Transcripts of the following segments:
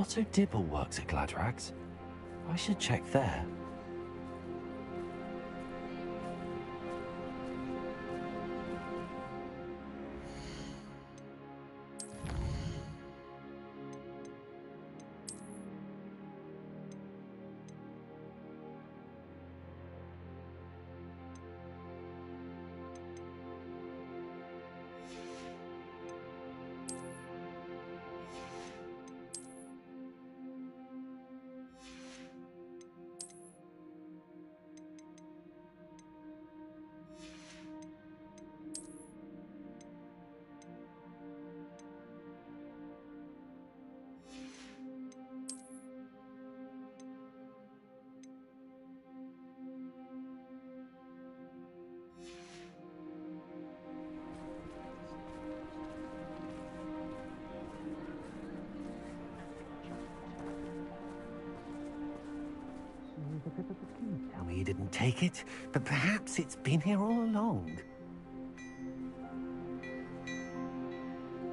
Otto Dibble works at Gladrags. I should check there. Tell me you didn't take it, but perhaps it's been here all along.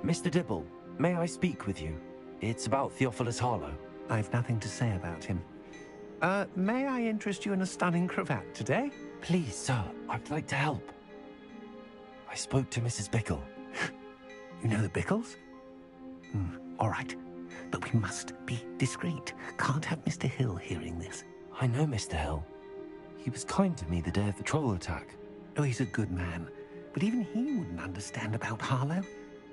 Mr. Dibble, may I speak with you? It's about Theophilus Harlow. I've nothing to say about him. May I interest you in a stunning cravat today? Please, sir, I'd like to help. I spoke to Mrs. Bickle. You know the Bickles? All right, but we must be discreet. Can't have Mr. Hill hearing this. I know Mr. Hill. He was kind to me the day of the troll attack. Oh, he's a good man, but even he wouldn't understand about Harlow.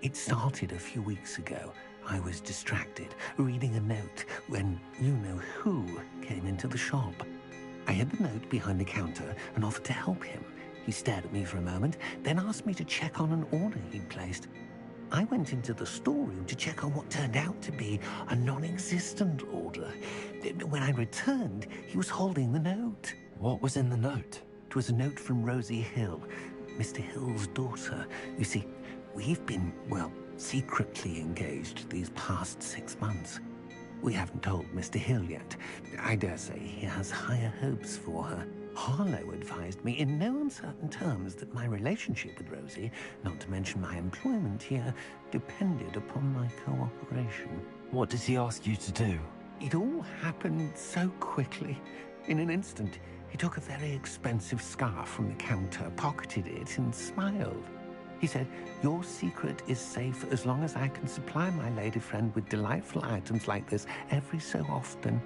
It started a few weeks ago. I was distracted, reading a note, when you-know-who came into the shop. I hid the note behind the counter and offered to help him. He stared at me for a moment, then asked me to check on an order he'd placed. I went into the storeroom to check on what turned out to be a non-existent order. When I returned, he was holding the note. What was in the note? It was a note from Rosie Hill, Mr. Hill's daughter. You see, we've been, well, secretly engaged these past 6 months. We haven't told Mr. Hill yet. I dare say he has higher hopes for her. Harlow advised me in no uncertain terms that my relationship with Rosie, not to mention my employment here, depended upon my cooperation. What does he ask you to do? It all happened so quickly. In an instant, he took a very expensive scarf from the counter, pocketed it, and smiled. He said, "Your secret is safe as long as I can supply my lady friend with delightful items like this every so often."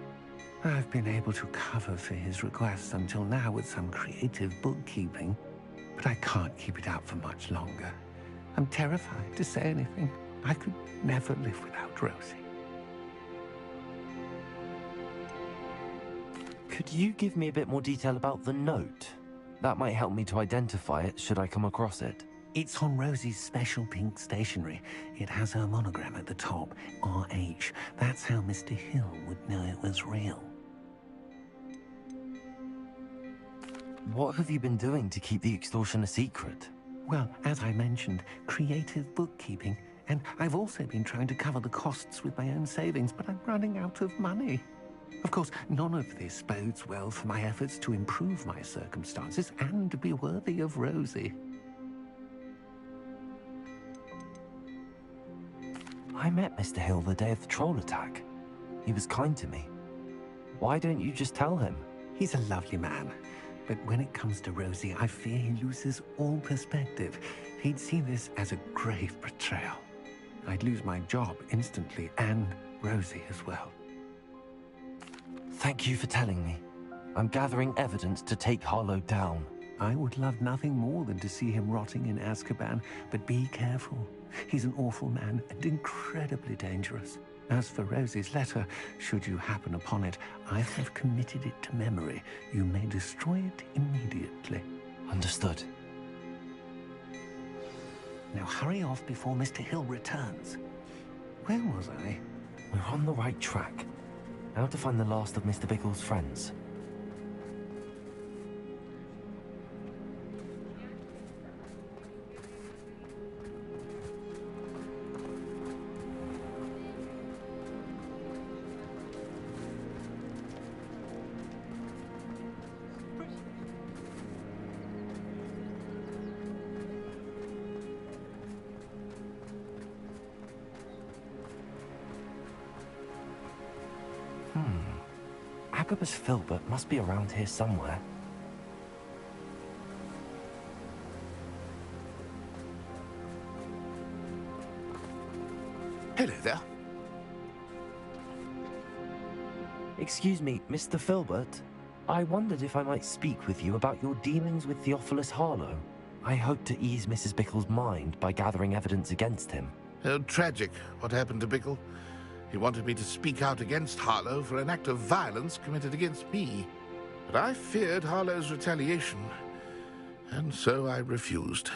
I've been able to cover for his requests until now with some creative bookkeeping, but I can't keep it up for much longer. I'm terrified to say anything. I could never live without Rosie. Could you give me a bit more detail about the note? That might help me to identify it should I come across it. It's on Rosie's special pink stationery. It has her monogram at the top, RH. That's how Mr. Hill would know it was real. What have you been doing to keep the extortion a secret? Well, as I mentioned, creative bookkeeping. And I've also been trying to cover the costs with my own savings, but I'm running out of money. Of course, none of this bodes well for my efforts to improve my circumstances and to be worthy of Rosie. I met Mr. Hill the day of the troll attack. He was kind to me. Why don't you just tell him? He's a lovely man. But when it comes to Rosie, I fear he loses all perspective. He'd see this as a grave betrayal. I'd lose my job instantly, and Rosie as well. Thank you for telling me. I'm gathering evidence to take Harlow down. I would love nothing more than to see him rotting in Azkaban, but be careful. He's an awful man and incredibly dangerous. As for Rosie's letter, should you happen upon it, I have committed it to memory. You may destroy it immediately. Understood. Now hurry off before Mr. Hill returns. Where was I? We're on the right track. Now to find the last of Mr. Bickle's friends. Agabus Filbert must be around here somewhere. Hello there. Excuse me, Mr. Filbert. I wondered if I might speak with you about your dealings with Theophilus Harlow. I hope to ease Mrs. Bickle's mind by gathering evidence against him. Oh, tragic what happened to Bickle. He wanted me to speak out against Harlow for an act of violence committed against me. But I feared Harlow's retaliation, and so I refused.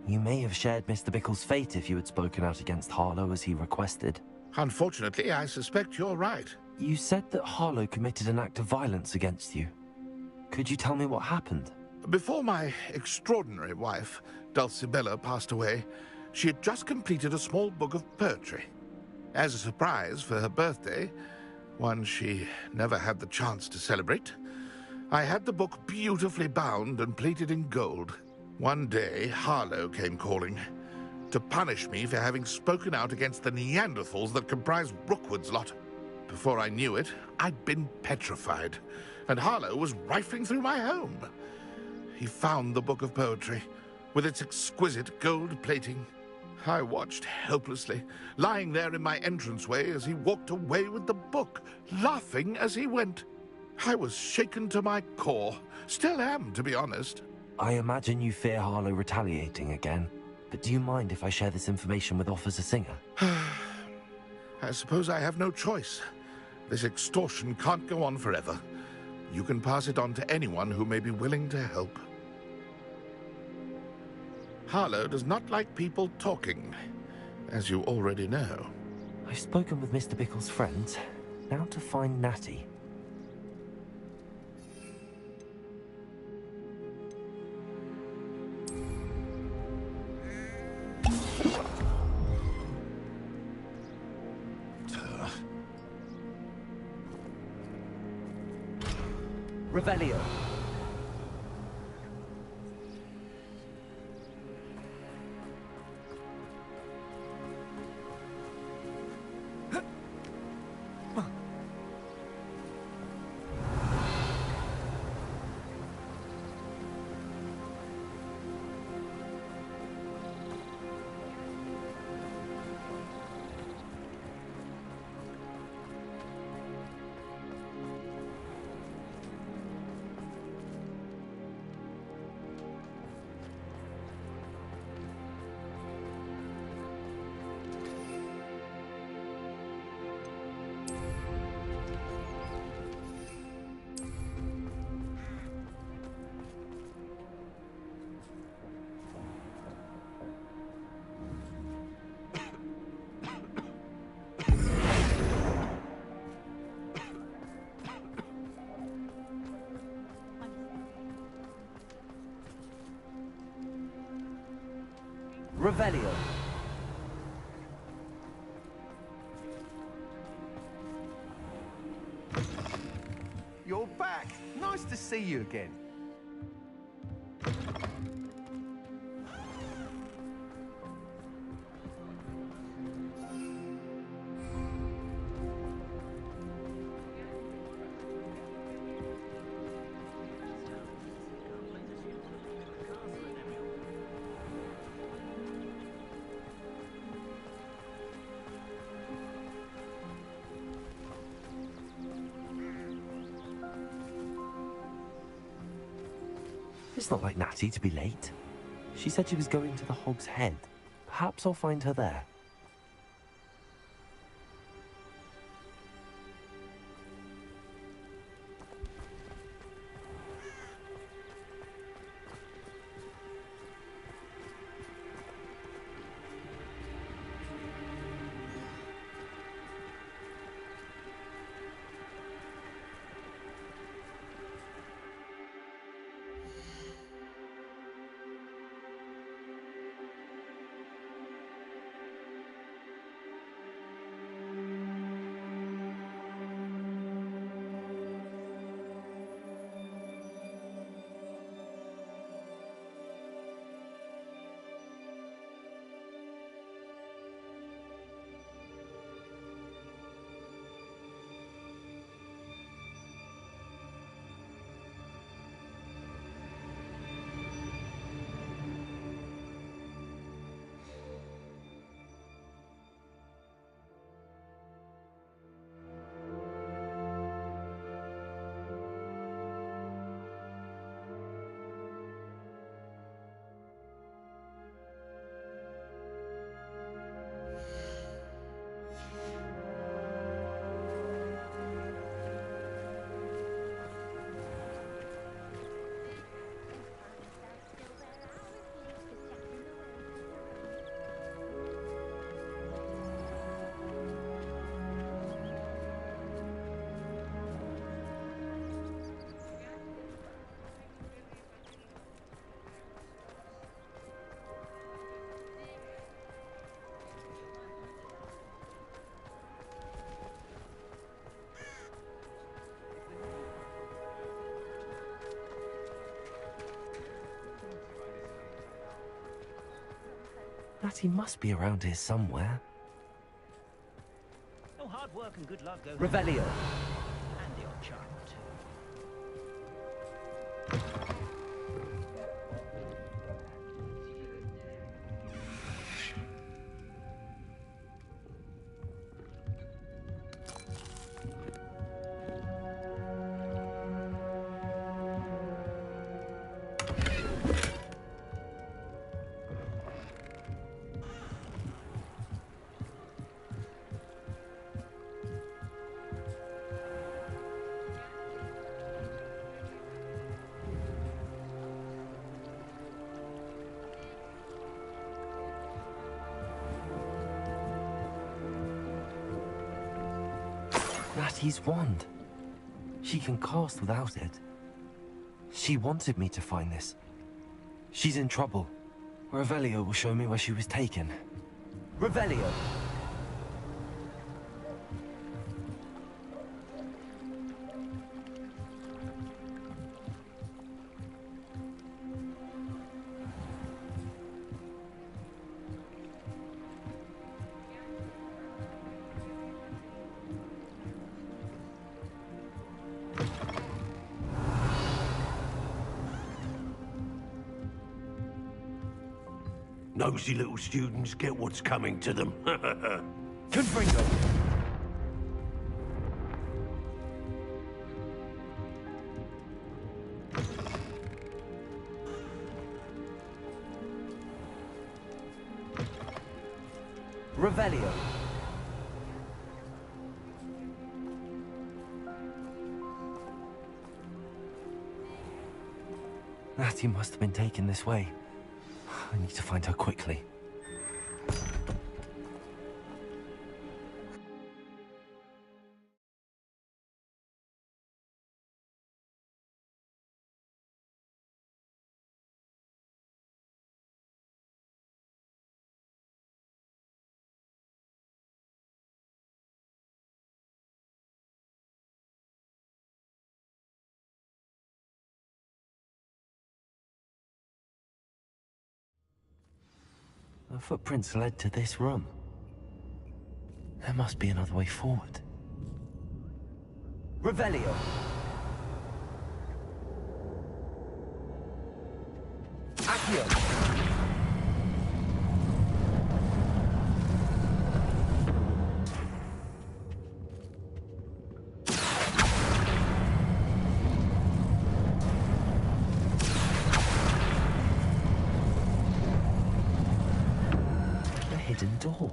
You may have shared Mr. Bickle's fate if you had spoken out against Harlow as he requested. Unfortunately, I suspect you're right. You said that Harlow committed an act of violence against you. Could you tell me what happened? Before my extraordinary wife, Dulcibella, passed away, she had just completed a small book of poetry. As a surprise for her birthday, one she never had the chance to celebrate, I had the book beautifully bound and plated in gold. One day, Harlow came calling to punish me for having spoken out against the Neanderthals that comprised Rookwood's lot. Before I knew it, I'd been petrified, and Harlow was rifling through my home. He found the book of poetry, with its exquisite gold plating. I watched helplessly, lying there in my entranceway as he walked away with the book, laughing as he went. I was shaken to my core, still am, to be honest. I imagine you fear Harlow retaliating again, but do you mind if I share this information with Officer Singer? I suppose I have no choice. This extortion can't go on forever. You can pass it on to anyone who may be willing to help. Harlow does not like people talking, as you already know. I've spoken with Mr. Bickle's friends. Now to find Natty. Revelio. Revelio. You're back. Nice to see you again. It's not like Natty to be late. She said she was going to the Hog's Head. Perhaps I'll find her there. Natty must be around here somewhere. No hard work and good luck go. Revelio. And the odd charm too. Natty's wand. She can cast without it. She wanted me to find this. She's in trouble. Revelio will show me where she was taken. Revelio! Nosy little students get what's coming to them. Gryffindor! Revelio! Natty must have been taken this way. I need to find her quickly. The footprints led to this room. There must be another way forward. Revelio! Accio! Hidden door.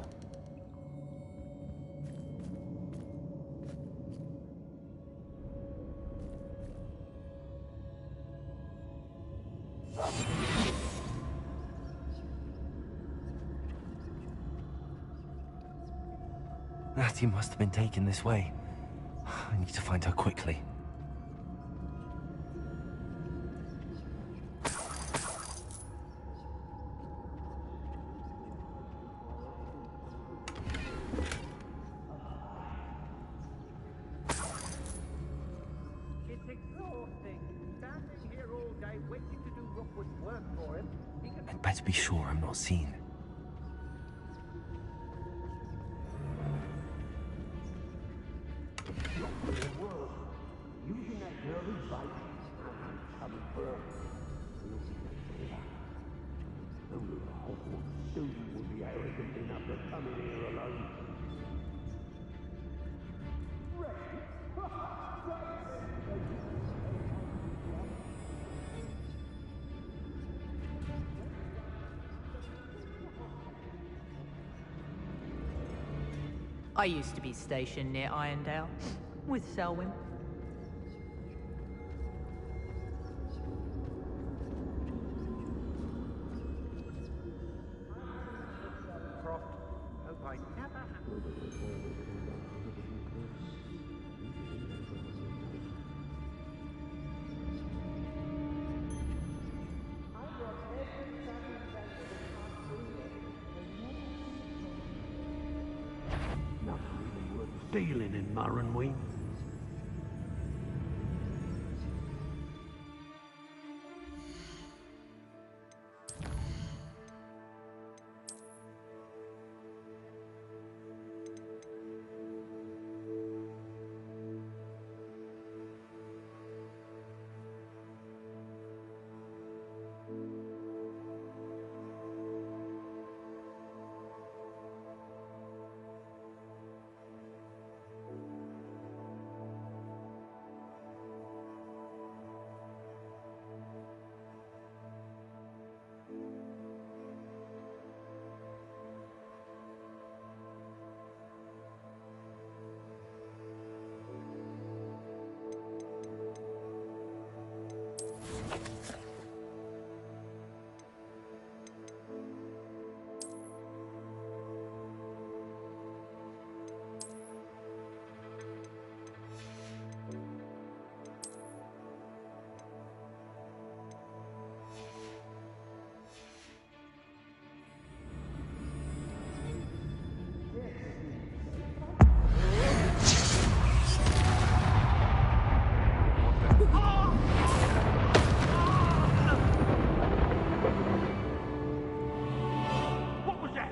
Natty must have been taken this way. I need to find her quickly. I'd better be sure I'm not seen. Using that girl's bite, coming for her. Only a Hogwarts student would be arrogant enough to come in here alone. I used to be stationed near Irondale, with Selwyn. Hope I never have. Nothing even worth stealing in Murrenween. What was that?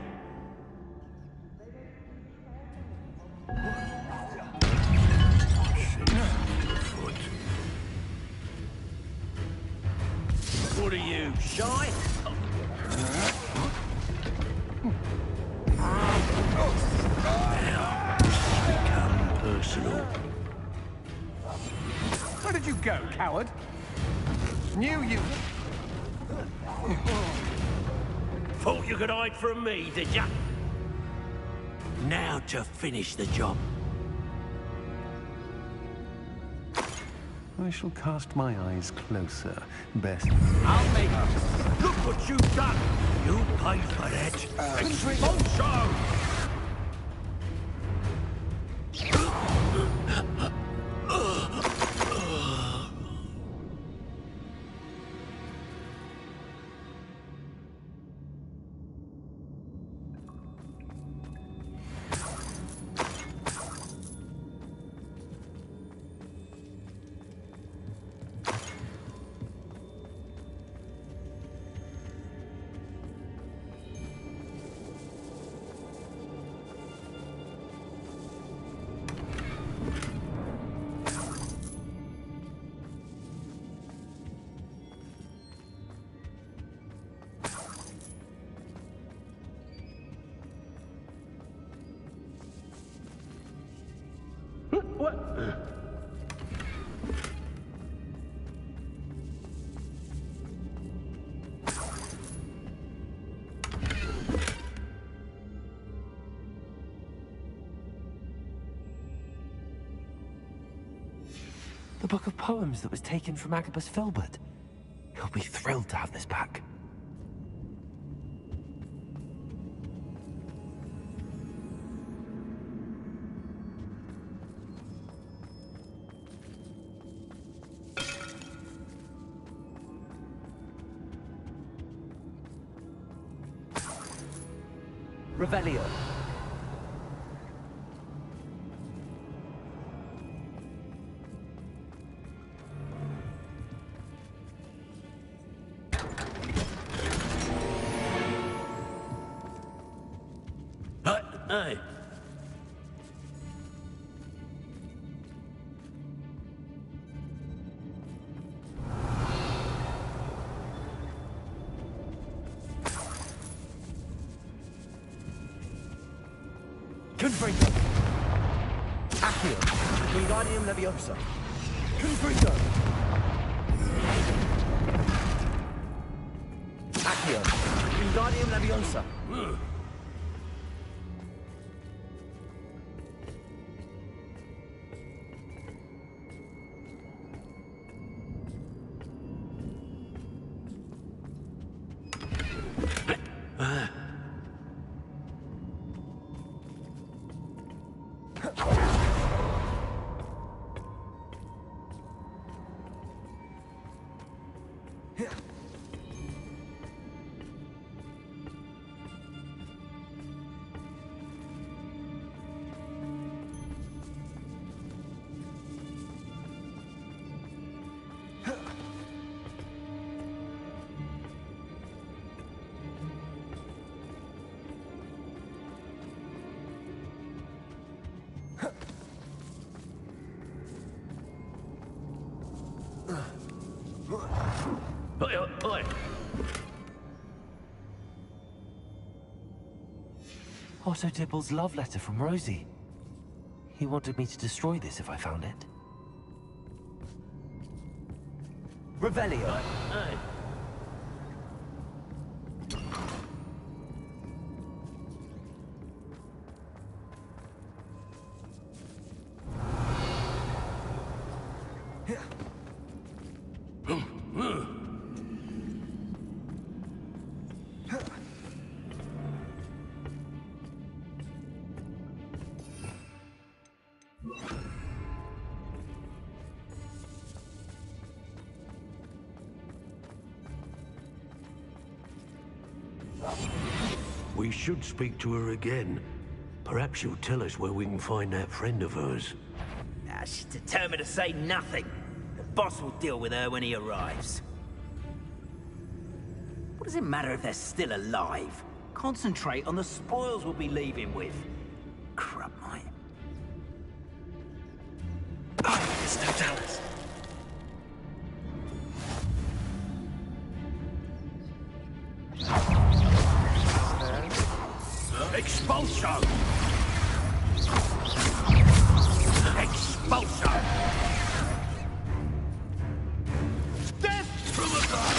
What are you, shy? Become personal. Where did you go, coward? Knew you... Thought you could hide from me, did ya? Now to finish the job. I shall cast my eyes closer, best. I'll make it. Look what you've done. You paid for that. Expulso! What? The book of poems that was taken from Agabus Filbert. He'll be thrilled to have this back. Revelio. Hey. Confringo. Accio. Wingardium Leviosa. Confringo. Accio. Wingardium Leviosa. Oi. Otto Dibble's love letter from Rosie. He wanted me to destroy this if I found it. Revelio. Hey. Yeah. We should speak to her again. Perhaps she'll tell us where we can find that friend of hers. She's determined to say nothing. The boss will deal with her when he arrives. What does it matter if they're still alive? Concentrate on the spoils we'll be leaving with. Crap, mate. Oh, it's no Dallas. Expulsion! Expulsion! Death to the god!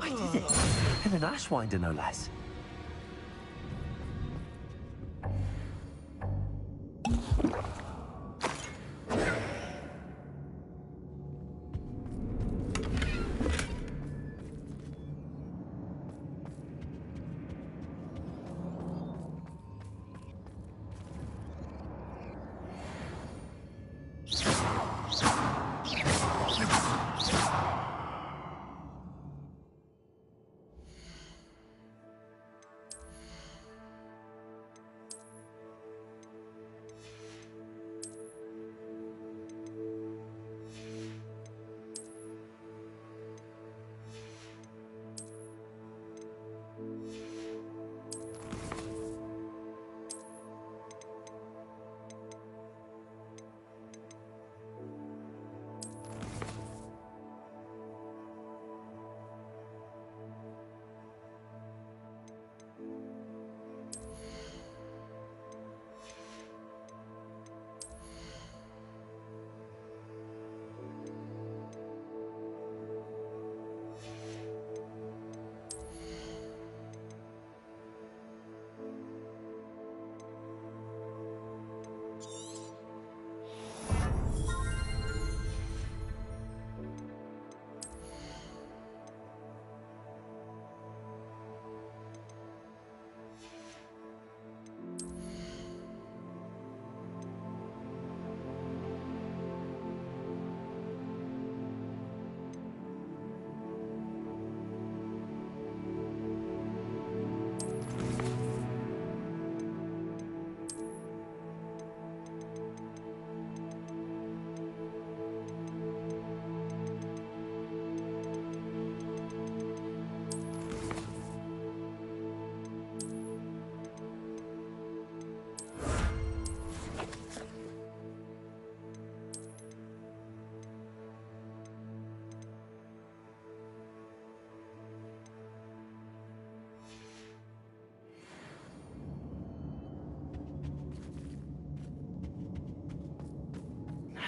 I did it. In an Ashwinder, no less.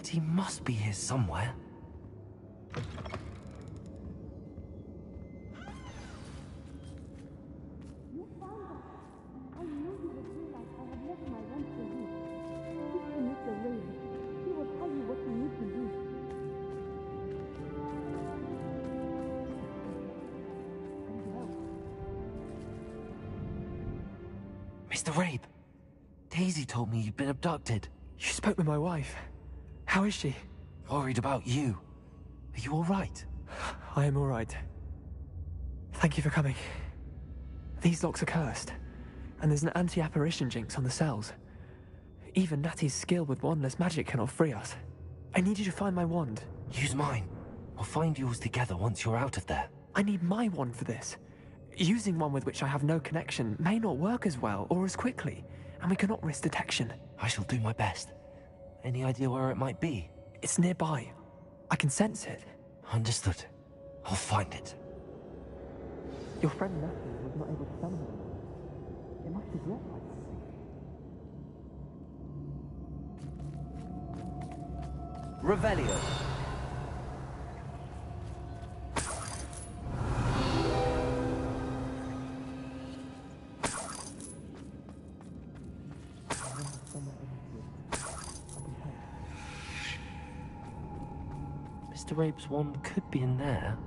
He must be here somewhere. Mr. Rabe, Daisy told me you'd been abducted. You spoke with my wife. How is she? Worried about you. Are you all right? I am all right. Thank you for coming. These locks are cursed, and there's an anti-apparition jinx on the cells. Even Natty's skill with wandless magic cannot free us. I need you to find my wand. Use mine. We'll find yours together once you're out of there. I need my wand for this. Using one with which I have no connection may not work as well or as quickly, and we cannot risk detection. I shall do my best. Any idea where it might be? It's nearby. I can sense it. Understood. I'll find it. Your friend Natty was not able to summon it. It must be blocked by something. Revelio. Mr. Rabe's wand could be in there.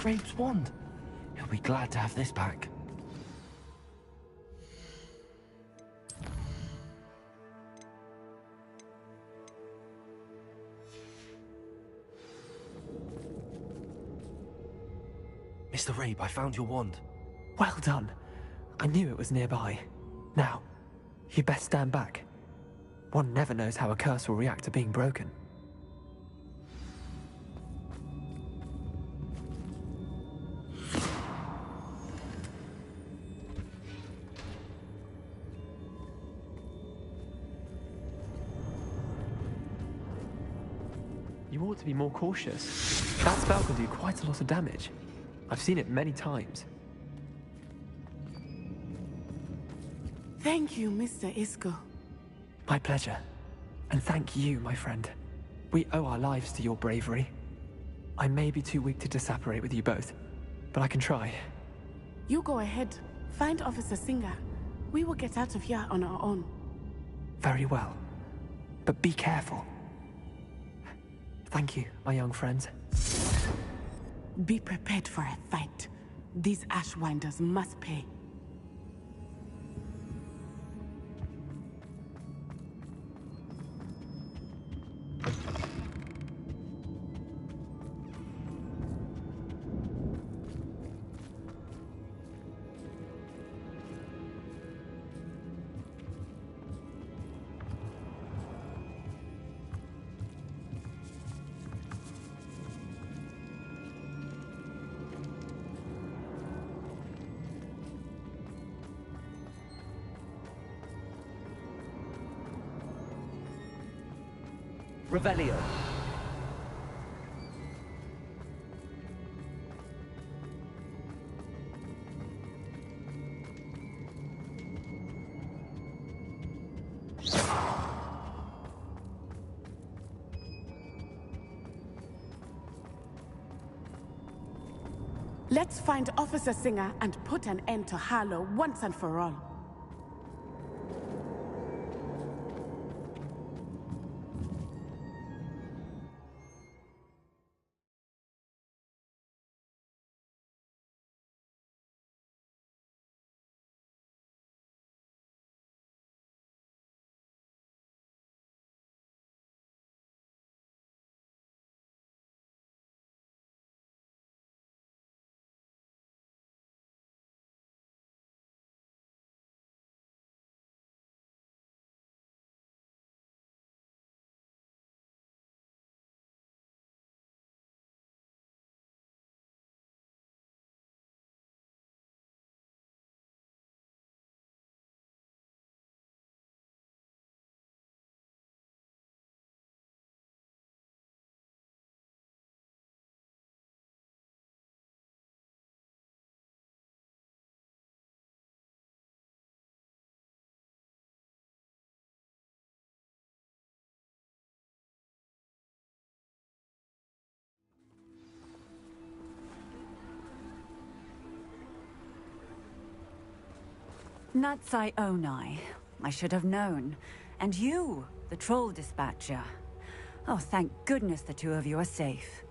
Rabe's wand. He'll be glad to have this back. Mr. Rabe, I found your wand. Well done. I knew it was nearby. Now, you best stand back. One never knows how a curse will react to being broken. You ought to be more cautious. That spell can do quite a lot of damage. I've seen it many times. Thank you, Mr. Isco. My pleasure. And thank you, my friend. We owe our lives to your bravery. I may be too weak to disapparate with you both, but I can try. You go ahead. Find Officer Singer. We will get out of here on our own. Very well. But be careful. Thank you, my young friends. Be prepared for a fight. These Ashwinders must pay. Revelio. Let's find Officer Singer and put an end to Harlow once and for all. Natsai Onai. I should have known. And you, the troll dispatcher. Oh, thank goodness the two of you are safe.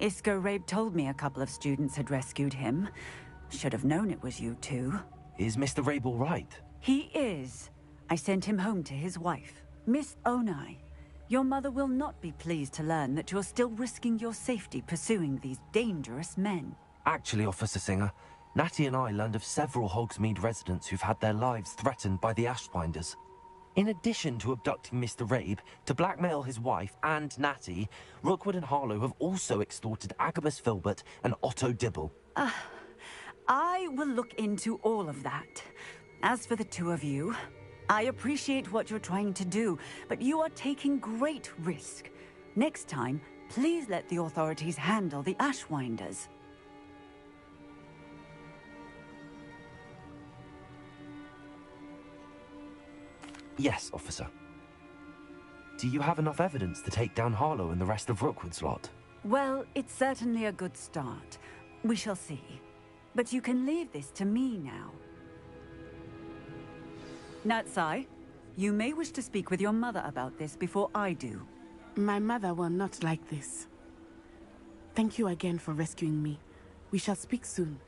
Isco Rabe told me a couple of students had rescued him. Should have known it was you two. Is Mr. Rabe all right? He is. I sent him home to his wife, Miss Onai. Your mother will not be pleased to learn that you're still risking your safety pursuing these dangerous men. Actually, Officer Singer, Natty and I learned of several Hogsmeade residents who've had their lives threatened by the Ashwinders. In addition to abducting Mr. Rabe, to blackmail his wife and Natty, Rookwood and Harlow have also extorted Agabus Filbert and Otto Dibble. I will look into all of that. As for the two of you, I appreciate what you're trying to do, but you are taking great risk. Next time, please let the authorities handle the Ashwinders. Yes, officer. Do you have enough evidence to take down Harlow and the rest of Rookwood's lot? Well, it's certainly a good start. We shall see. But you can leave this to me now. Natsai, you may wish to speak with your mother about this before I do. My mother will not like this. Thank you again for rescuing me. We shall speak soon.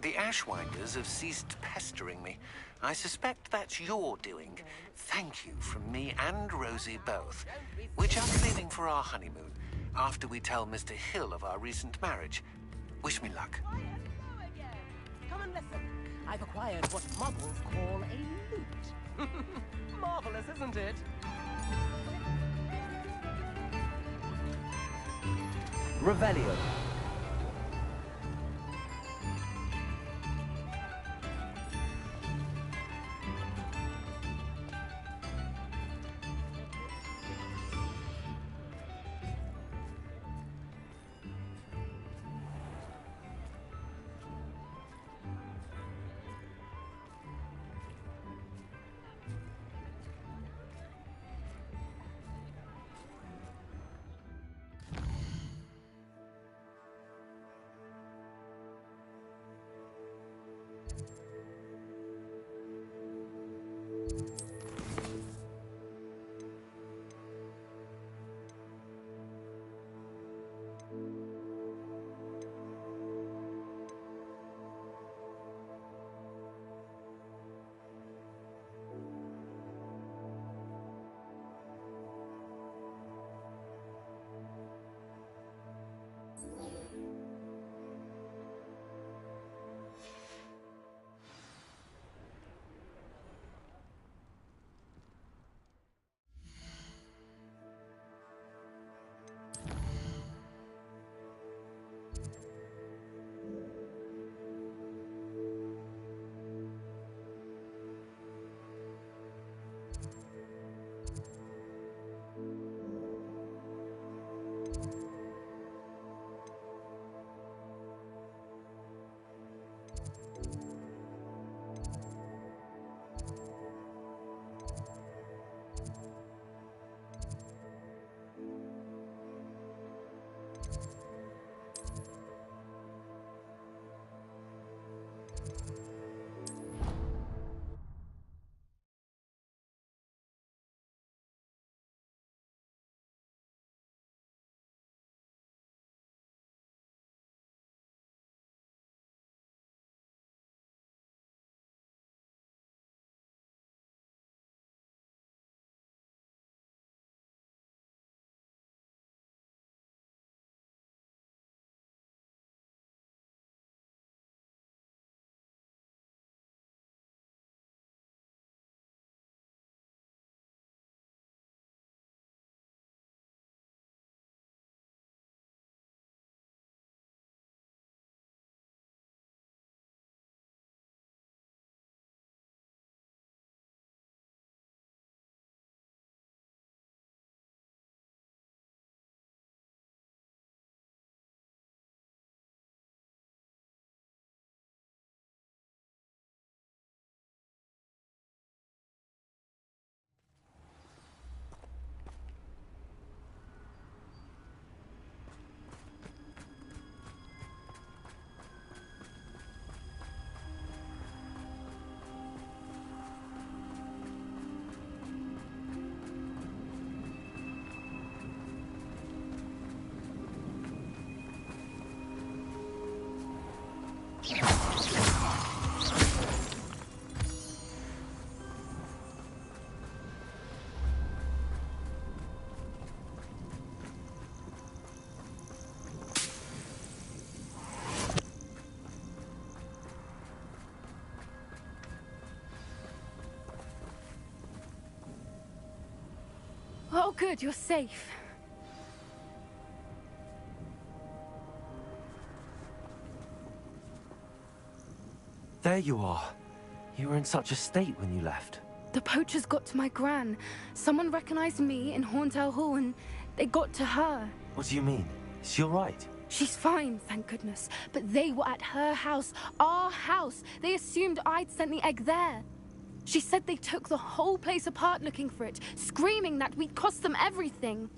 The Ashwinders have ceased pestering me. I suspect that's your doing. Thank you from me and Rosie both. We're just leaving for our honeymoon, after we tell Mr. Hill of our recent marriage. Wish me luck. Come and listen. I've acquired what muggles call a lute. Marvelous, isn't it? Revelio. Oh good, you're safe. There you are. You were in such a state when you left. The poachers got to my gran. Someone recognized me in Horntail Hall and they got to her. What do you mean? Is she all right? She's fine, thank goodness. But they were at her house, our house. They assumed I'd sent the egg there. She said they took the whole place apart looking for it, screaming that we'd cost them everything.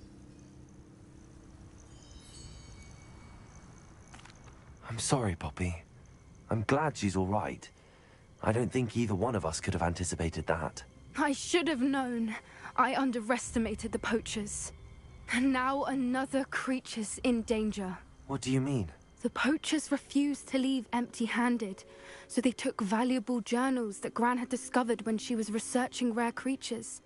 I'm sorry, Poppy. I'm glad she's all right. I don't think either one of us could have anticipated that. I should have known. I underestimated the poachers. And now another creature's in danger. What do you mean? The poachers refused to leave empty-handed, so they took valuable journals that Gran had discovered when she was researching rare creatures.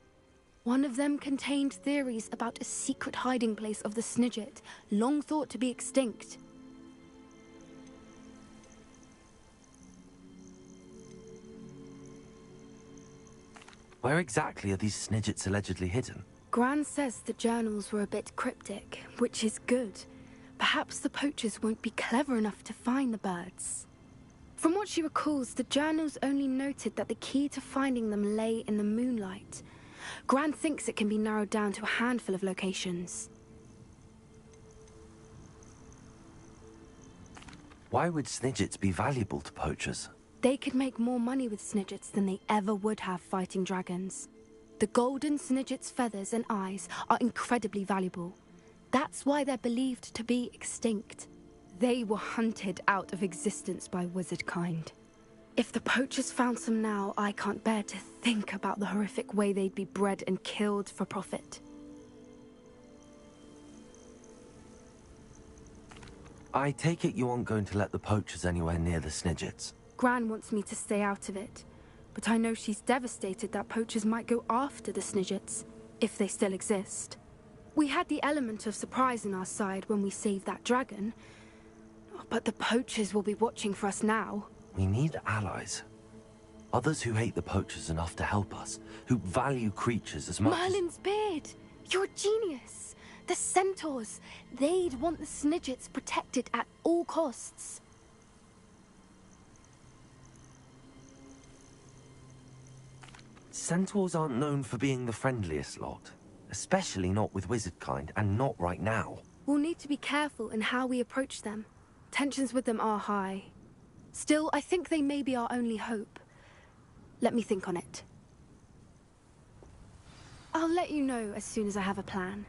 One of them contained theories about a secret hiding place of the Snidget, long thought to be extinct. Where exactly are these Snidgets allegedly hidden? Gran says the journals were a bit cryptic, which is good. Perhaps the poachers won't be clever enough to find the birds. From what she recalls, the journals only noted that the key to finding them lay in the moonlight. Gran thinks it can be narrowed down to a handful of locations. Why would Snidgets be valuable to poachers? They could make more money with Snidgets than they ever would have fighting dragons. The golden Snidget's feathers and eyes are incredibly valuable. That's why they're believed to be extinct. They were hunted out of existence by wizard kind. If the poachers found some now, I can't bear to think about the horrific way they'd be bred and killed for profit. I take it you aren't going to let the poachers anywhere near the Snidgets. Gran wants me to stay out of it, but I know she's devastated that poachers might go after the Snidgets, if they still exist. We had the element of surprise on our side when we saved that dragon, but the poachers will be watching for us now. We need allies. Others who hate the poachers enough to help us, who value creatures as much Merlin's beard! You're a genius! The centaurs! They'd want the Snidgets protected at all costs. Centaurs aren't known for being the friendliest lot. Especially not with wizard kind, and not right now. We'll need to be careful in how we approach them. Tensions with them are high. Still, I think they may be our only hope. Let me think on it. I'll let you know as soon as I have a plan.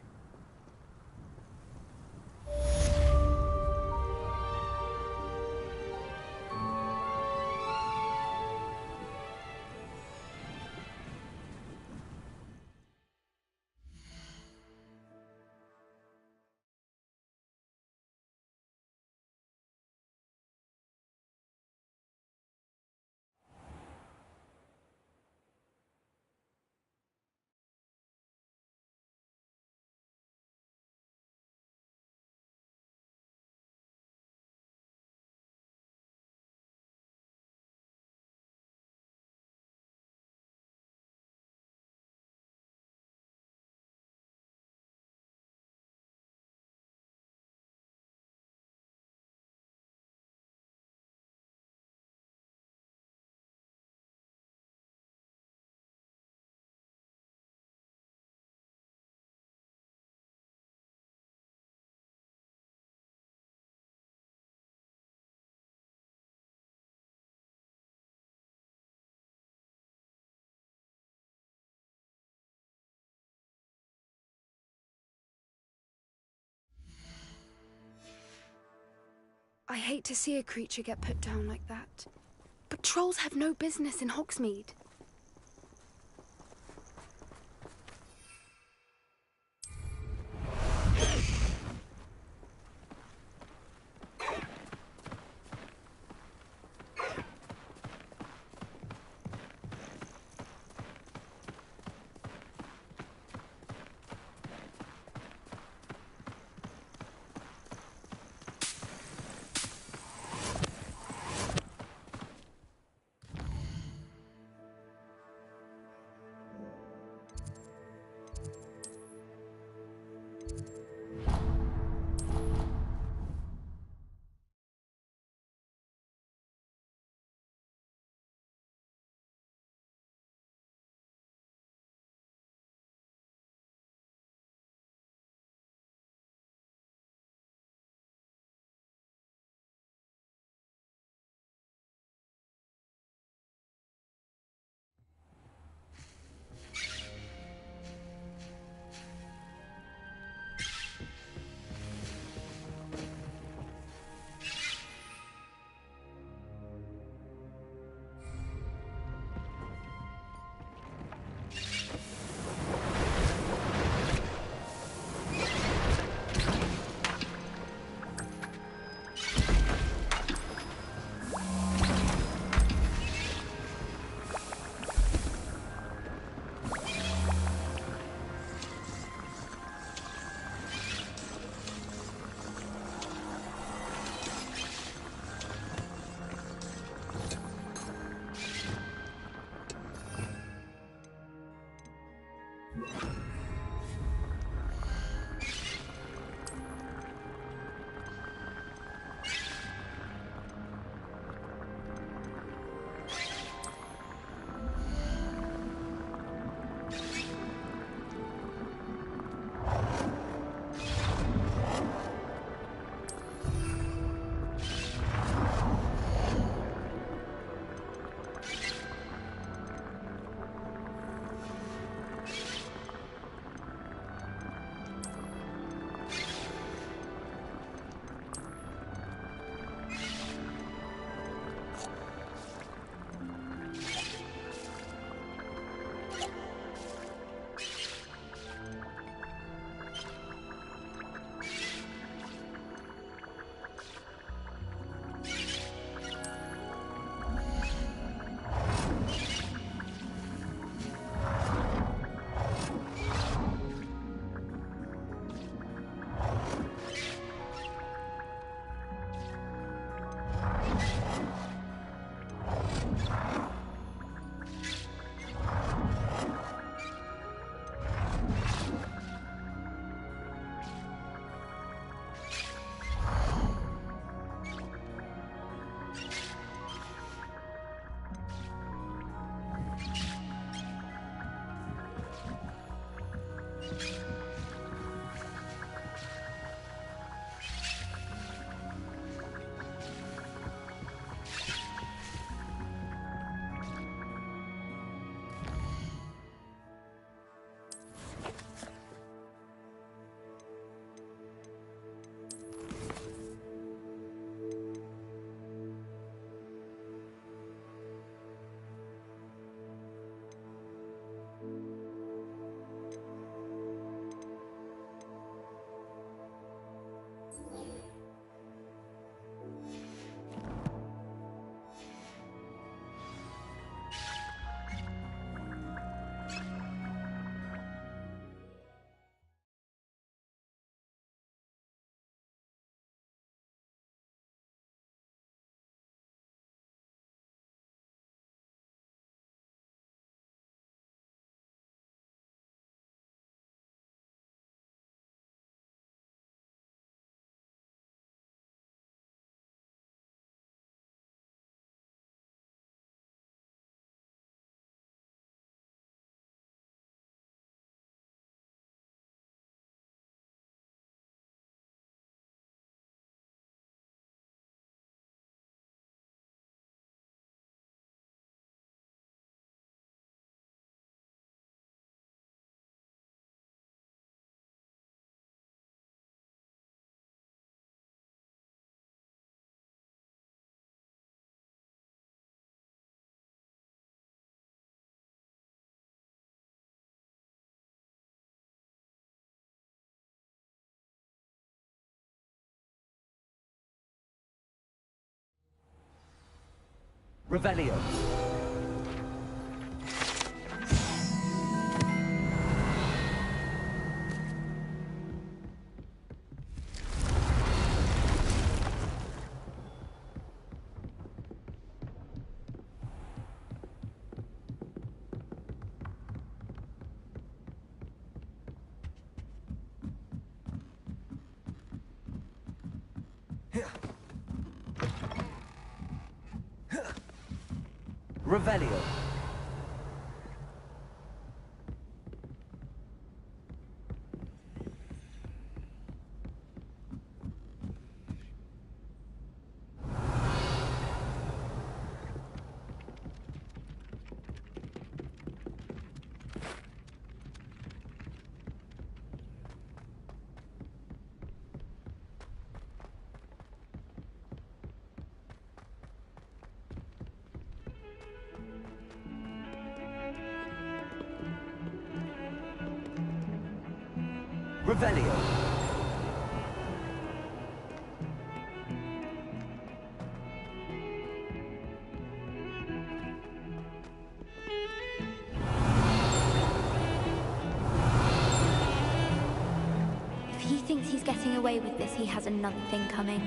I hate to see a creature get put down like that. But trolls have no business in Hogsmeade. Revelio. Revelio. Revelio. If he thinks he's getting away with this, he has another thing coming.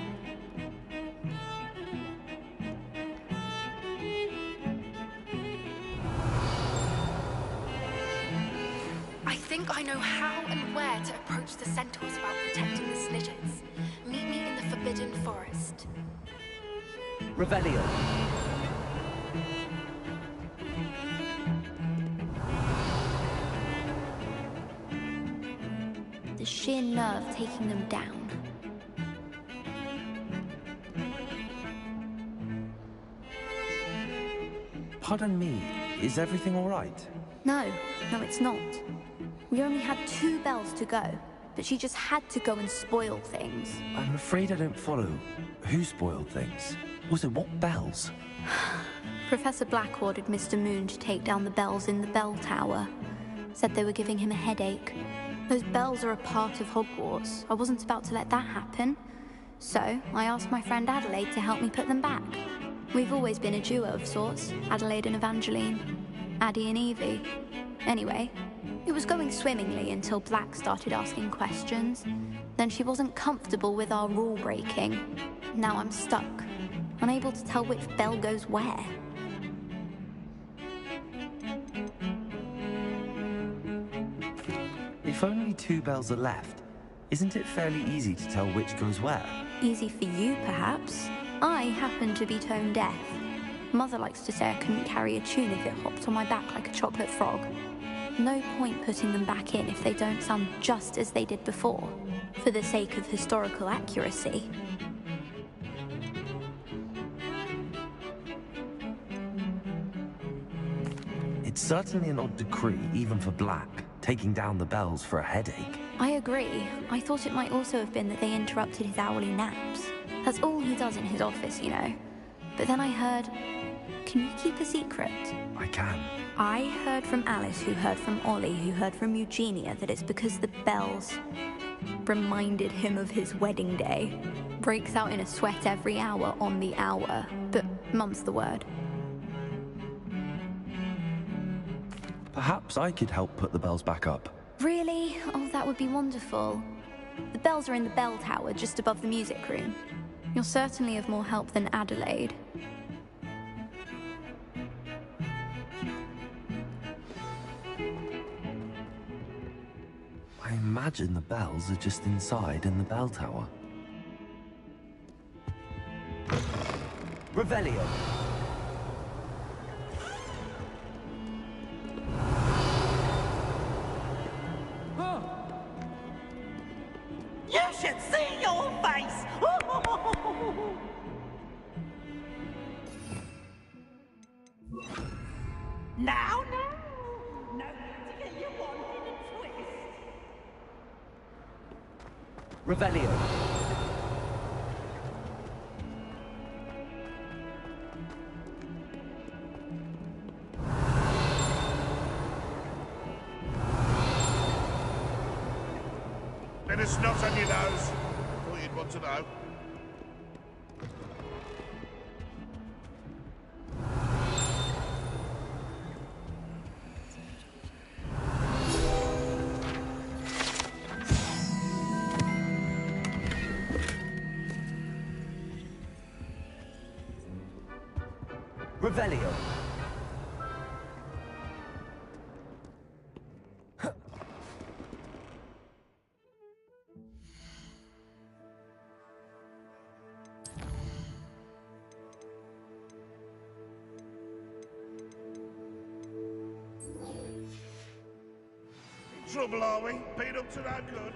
I think I know how and where to approach the centaurs about protecting the Snidgets. Meet me in the Forbidden Forest. Revelio. The sheer nerve taking them down. Pardon me, is everything all right? No, it's not. We only had 2 bells to go, but she just had to go and spoil things. I'm afraid I don't follow. Who spoiled things? Also, what bells? Professor Black ordered Mr. Moon to take down the bells in the bell tower. Said they were giving him a headache. Those bells are a part of Hogwarts. I wasn't about to let that happen. So, I asked my friend Adelaide to help me put them back. We've always been a duo of sorts, Adelaide and Evangeline. Addie and Evie. Anyway, it was going swimmingly until Black started asking questions. Then she wasn't comfortable with our rule breaking. Now I'm stuck, unable to tell which bell goes where. If only 2 bells are left, isn't it fairly easy to tell which goes where? Easy for you, perhaps. I happen to be tone deaf. Mother likes to say I couldn't carry a tune if it hopped on my back like a chocolate frog. No point putting them back in if they don't sound just as they did before, for the sake of historical accuracy. It's certainly an odd decree, even for Black, taking down the bells for a headache. I agree. I thought it might also have been that they interrupted his hourly naps. That's all he does in his office, you know. But then I heard... Can you keep a secret? I can. I heard from Alice, who heard from Ollie, who heard from Eugenia, that it's because the bells reminded him of his wedding day. Breaks out in a sweat every hour on the hour, but mum's the word. Perhaps I could help put the bells back up. Really? Oh, that would be wonderful. The bells are in the bell tower, just above the music room. You're certainly of more help than Adelaide. I imagine the bells are just inside in the bell tower. Revelio. You should see your face! Now, no to get you wanted and twist. Revelio. Bit of snot on your nose. Thought you'd want to know. Revelio. In trouble, are we? Been up to no good.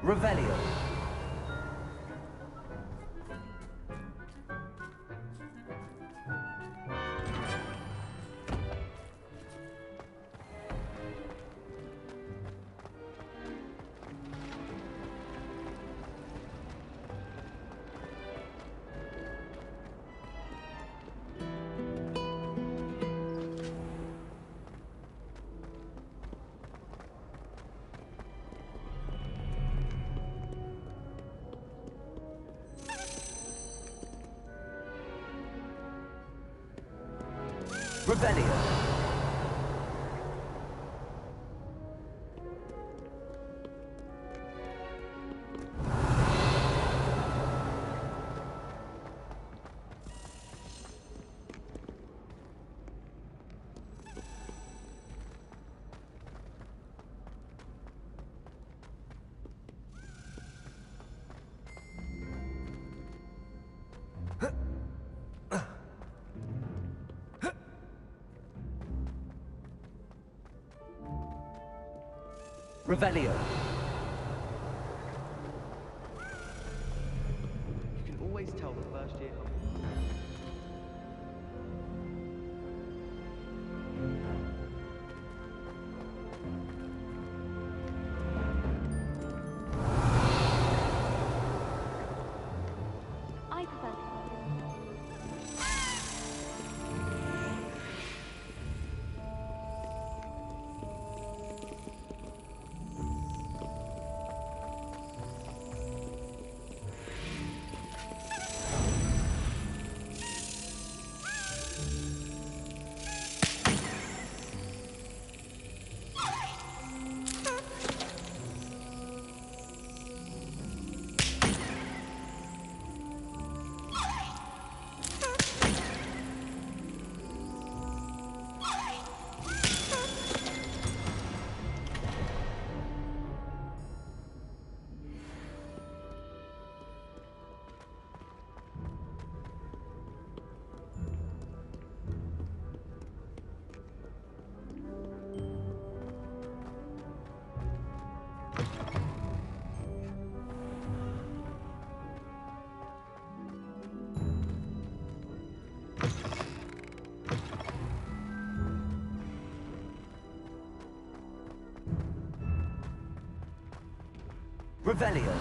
Revelio. Revelio. Revelio. You can always tell the first year. I prefer. Revelio.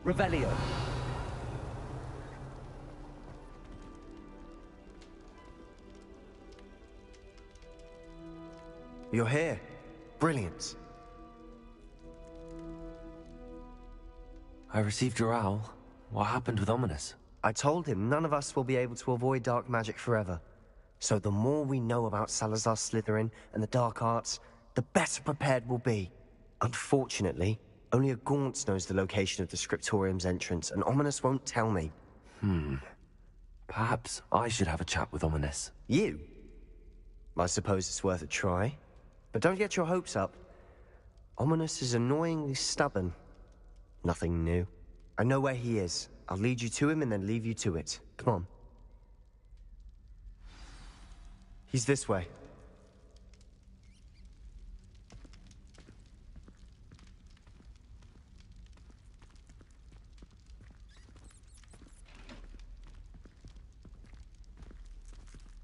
Revelio. You're here. Brilliant. I received your owl. What happened with Ominous? I told him none of us will be able to avoid dark magic forever. So the more we know about Salazar Slytherin and the dark arts, the better prepared we'll be. Unfortunately, only a Gaunt knows the location of the Scriptorium's entrance, and Ominous won't tell me. Perhaps I should have a chat with Ominous. You? I suppose it's worth a try. But don't get your hopes up. Ominous is annoyingly stubborn. Nothing new. I know where he is. I'll lead you to him and then leave you to it. Come on. He's this way.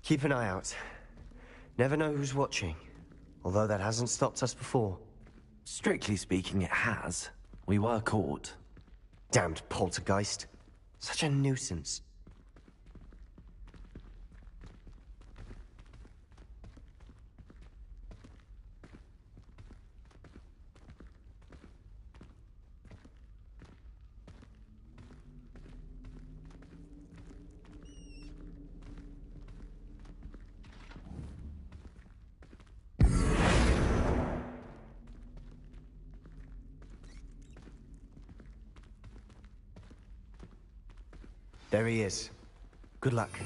Keep an eye out. Never know who's watching. Although that hasn't stopped us before. Strictly speaking, it has. We were caught. Damned poltergeist. Such a nuisance. There he is. Good luck.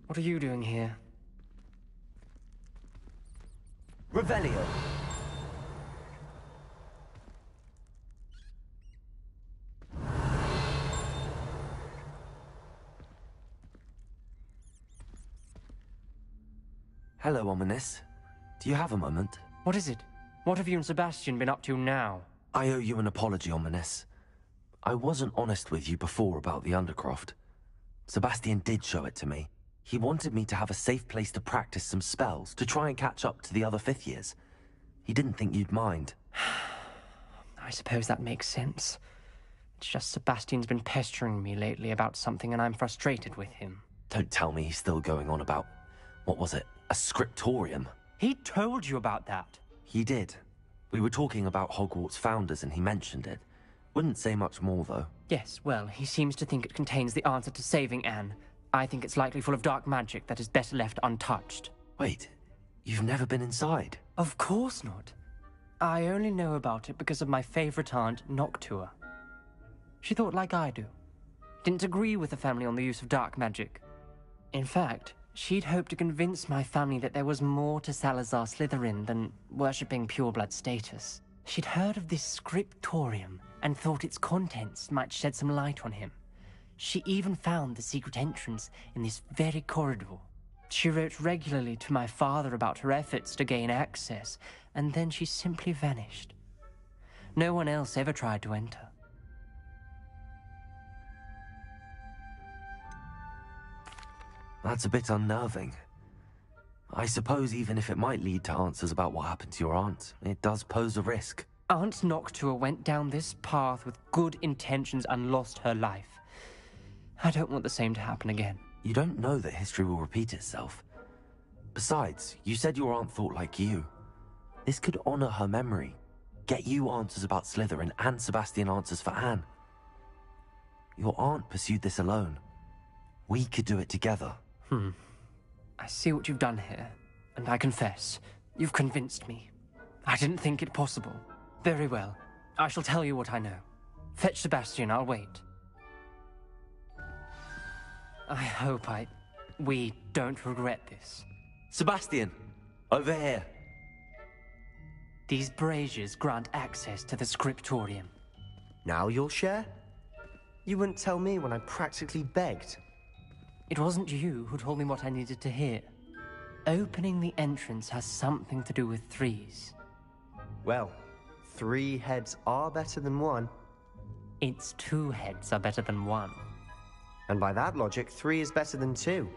What are you doing here? Revelio. Hello, Ominous. Do you have a moment? What is it? What have you and Sebastian been up to now? I owe you an apology, Ominous. I wasn't honest with you before about the Undercroft. Sebastian did show it to me. He wanted me to have a safe place to practice some spells, to try and catch up to the other fifth years. He didn't think you'd mind. I suppose that makes sense. It's just Sebastian's been pestering me lately about something and I'm frustrated with him. Don't tell me he's still going on about... what was it? A scriptorium? He told you about that? He did. We were talking about Hogwarts founders and he mentioned it. Wouldn't say much more, though. Yes, well, he seems to think it contains the answer to saving Anne. I think it's likely full of dark magic that is better left untouched. Wait, you've never been inside? Of course not. I only know about it because of my favorite aunt, Noctua. She thought like I do. Didn't agree with the family on the use of dark magic. In fact, she'd hoped to convince my family that there was more to Salazar Slytherin than worshipping pureblood status. She'd heard of this scriptorium and thought its contents might shed some light on him. She even found the secret entrance in this very corridor. She wrote regularly to my father about her efforts to gain access, and then she simply vanished. No one else ever tried to enter. That's a bit unnerving. I suppose even if it might lead to answers about what happened to your aunt, it does pose a risk. Aunt Noctua went down this path with good intentions and lost her life. I don't want the same to happen again. You don't know that history will repeat itself. Besides, you said your aunt thought like you. This could honor her memory. Get you answers about Slytherin and Sebastian answers for Anne. Your aunt pursued this alone. We could do it together. I see what you've done here, and I confess, you've convinced me. I didn't think it possible. Very well. I shall tell you what I know. Fetch Sebastian, I'll wait. I hope we don't regret this. Sebastian, over here. These braziers grant access to the scriptorium. Now you'll share? You wouldn't tell me when I practically begged. It wasn't you who told me what I needed to hear. Opening the entrance has something to do with threes. Well, 3 heads are better than 1. Its 2 heads are better than 1. And by that logic, 3 is better than 2.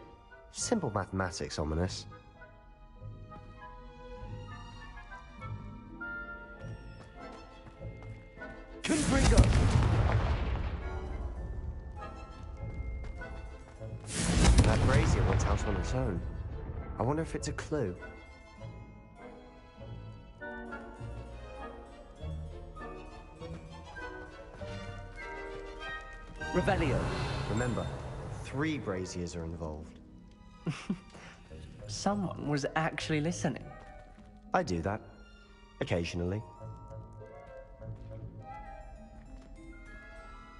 Simple mathematics, Ominous. Confringo! That brazier went out on its own. I wonder if it's a clue. Revelio. Remember, 3 braziers are involved. Someone was actually listening. I do that. Occasionally.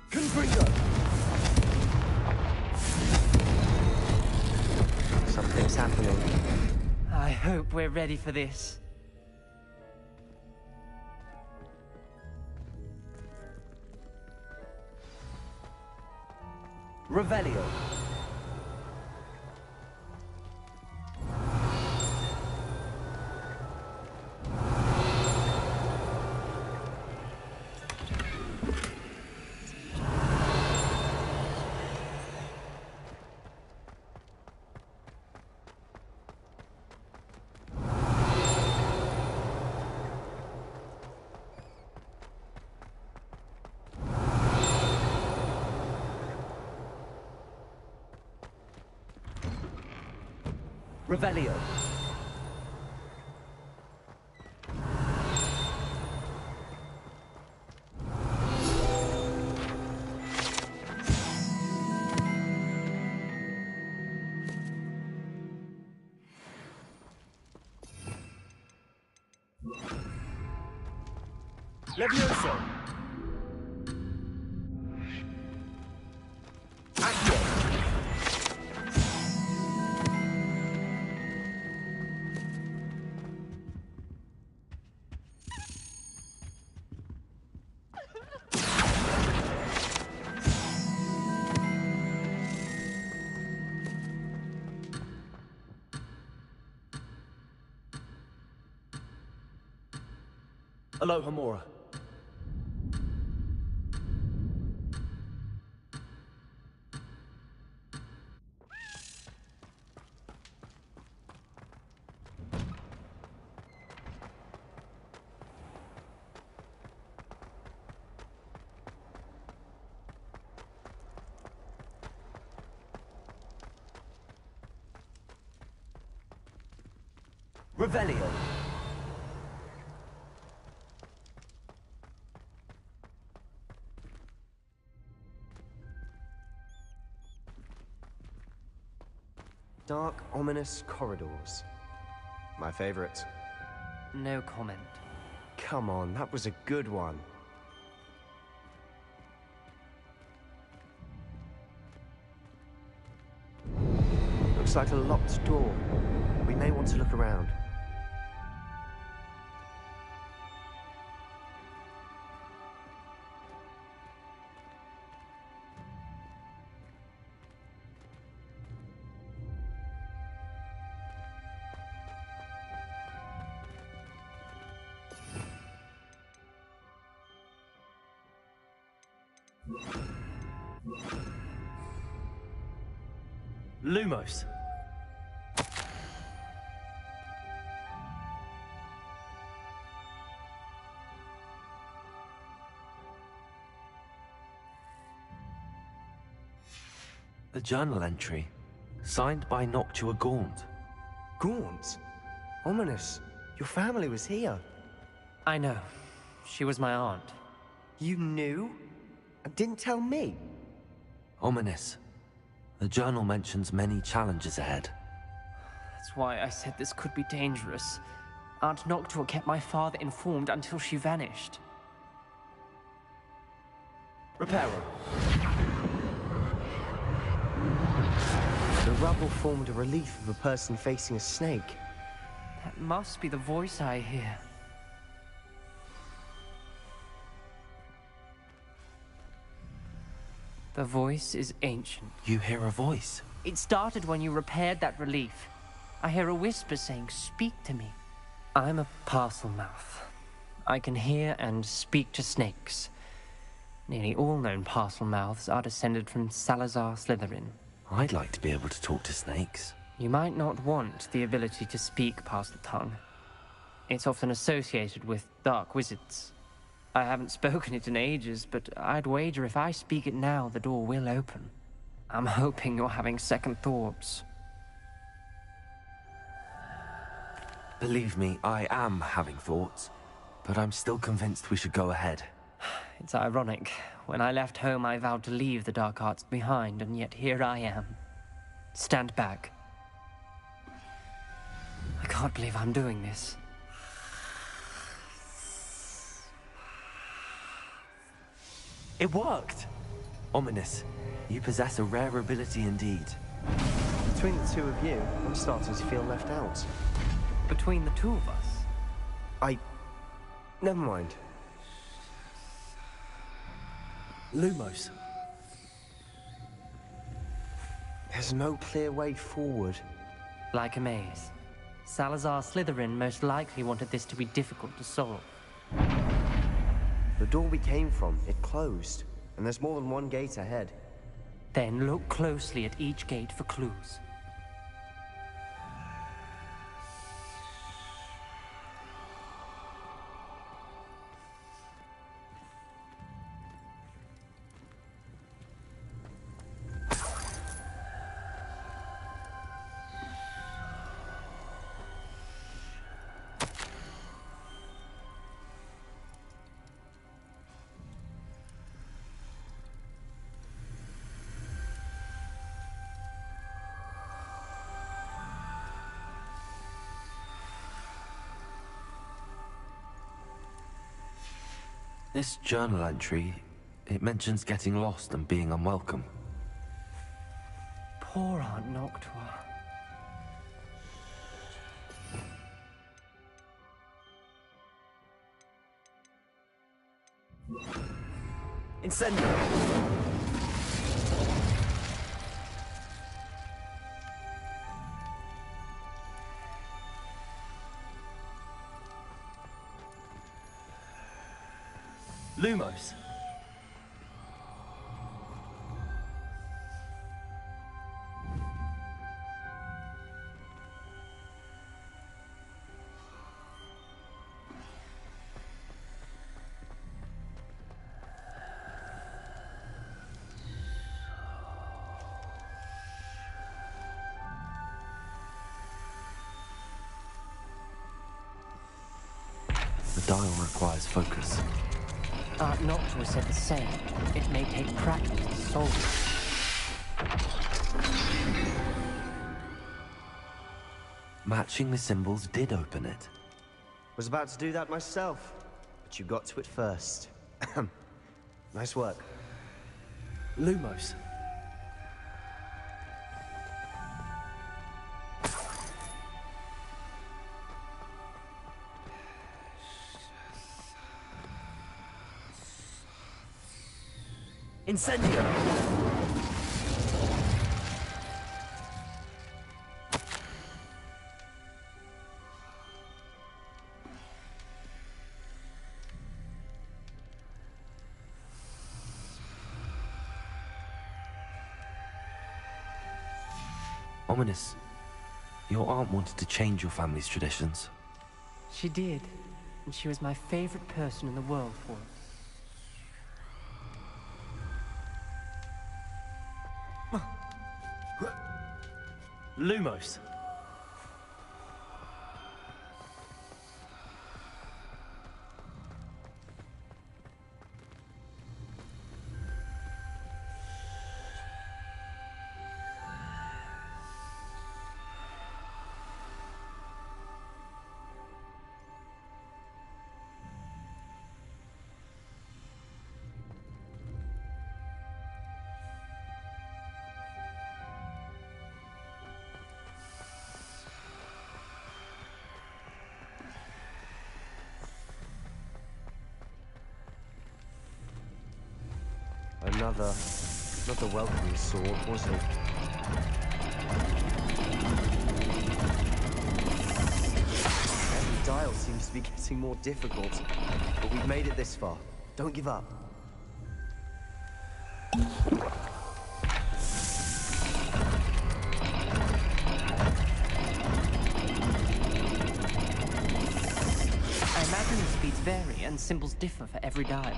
Confringo! Something's happening. I hope we're ready for this. Revelio. Revelio. Levioso. Accio. Aloha Mora. Revelio. Dark, ominous corridors. My favorite. No comment. Come on, that was a good one. Looks like a locked door. We may want to look around. Lumos. A journal entry, signed by Noctua Gaunt. Gaunt? Ominous. Your family was here. I know. She was my aunt. You knew? And didn't tell me? Ominous. The journal mentions many challenges ahead. That's why I said this could be dangerous. Aunt Noctua kept my father informed until she vanished. Reparo. The rubble formed a relief of a person facing a snake. That must be the voice I hear. The voice is ancient. You hear a voice? It started when you repaired that relief. I hear a whisper saying, "Speak to me." I'm a parcel mouth. I can hear and speak to snakes. Nearly all known parcel mouths are descended from Salazar Slytherin. I'd like to be able to talk to snakes. You might not want the ability to speak parcel tongue. It's often associated with dark wizards. I haven't spoken it in ages, but I'd wager if I speak it now, the door will open. I'm hoping you're having second thoughts. Believe me, I am having thoughts, but I'm still convinced we should go ahead. It's ironic. When I left home, I vowed to leave the dark arts behind, and yet here I am. Stand back. I can't believe I'm doing this. It worked! Ominous. You possess a rare ability indeed. Between the two of you, I'm starting to feel left out. Between the two of us? Never mind. Lumos. There's no clear way forward. Like a maze. Salazar Slytherin most likely wanted this to be difficult to solve. The door we came from, it closed. And there's more than one gate ahead. Then look closely at each gate for clues. This journal entry, it mentions getting lost and being unwelcome. Poor Aunt Noctua. Incendio! Lumos. The dial requires focus. Aunt Noctua said the same. It may take practice to solve it. Matching the symbols did open it. Was about to do that myself, but you got to it first. Nice work. Lumos. Incendio! Ominous. Your aunt wanted to change your family's traditions. She did, and she was my favorite person in the world for it. Lumos. Another Not the welcoming sort, was he? Every dial seems to be getting more difficult, but we've made it this far. Don't give up. I imagine the speeds vary and symbols differ for every dial.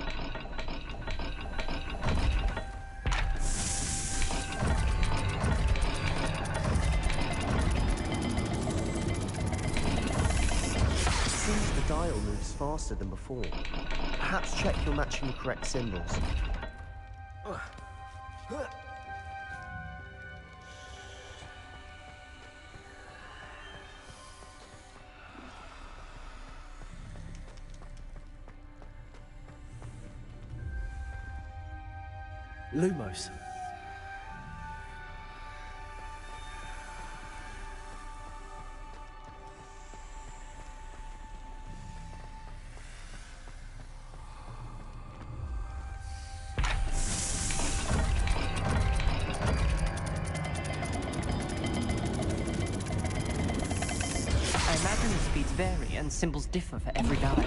Seems the dial moves faster than before. Perhaps check you're matching the correct symbols. Lumos. I imagine the speeds vary and symbols differ for every dial.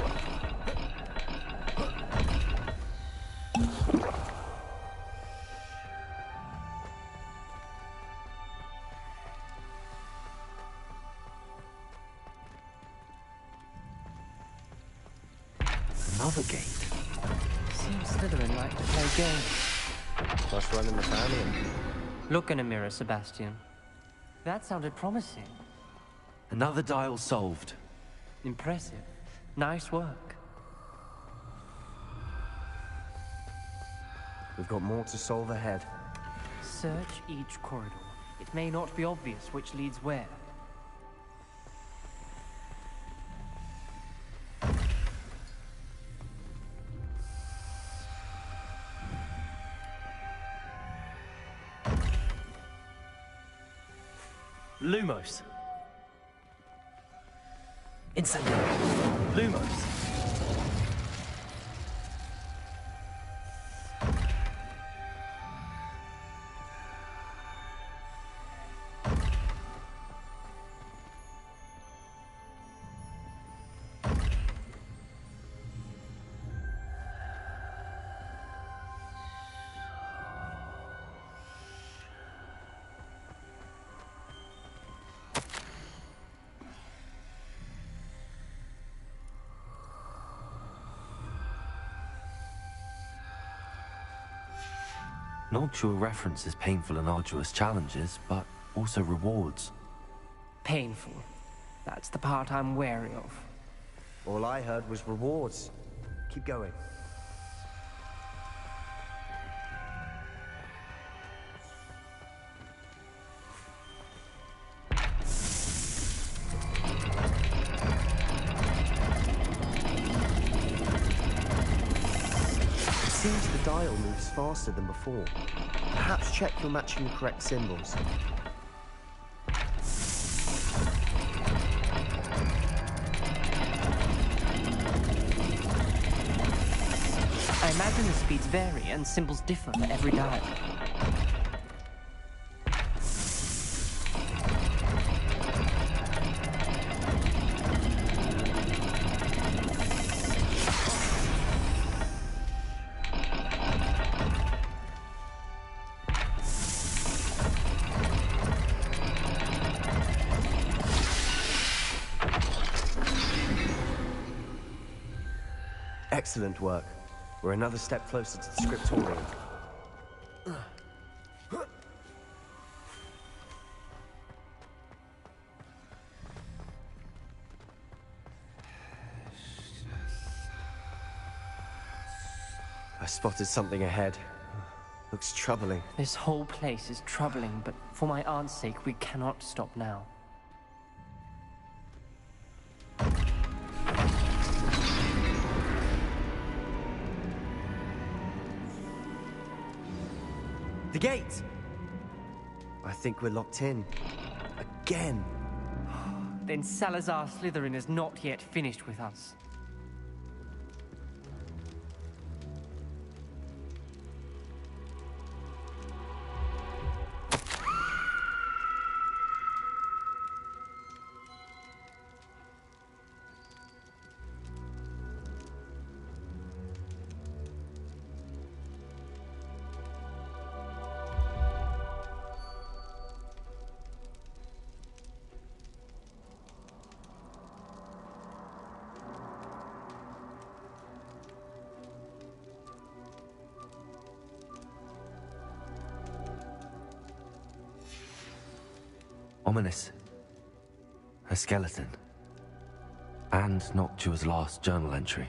Another gate. Seems Slytherin like to play games. Must run in the family. Look in a mirror, Sebastian. That sounded promising. Another dial solved. Impressive. Nice work. We've got more to solve ahead. Search each corridor. It may not be obvious which leads where. Lumos. Incendio. Lumos. Noctua references painful and arduous challenges, but also rewards. Painful. That's the part I'm wary of. All I heard was rewards. Keep going. Seems the dial moves faster than before. Perhaps check you're matching the correct symbols. I imagine the speeds vary and symbols differ for every dial. Excellent work. We're another step closer to the scriptorium. I spotted something ahead. Looks troubling. This whole place is troubling, but for my aunt's sake, we cannot stop now. The gate! I think we're locked in. Again. Then Salazar Slytherin is not yet finished with us. Ominous. A skeleton. And Noctua's last journal entry.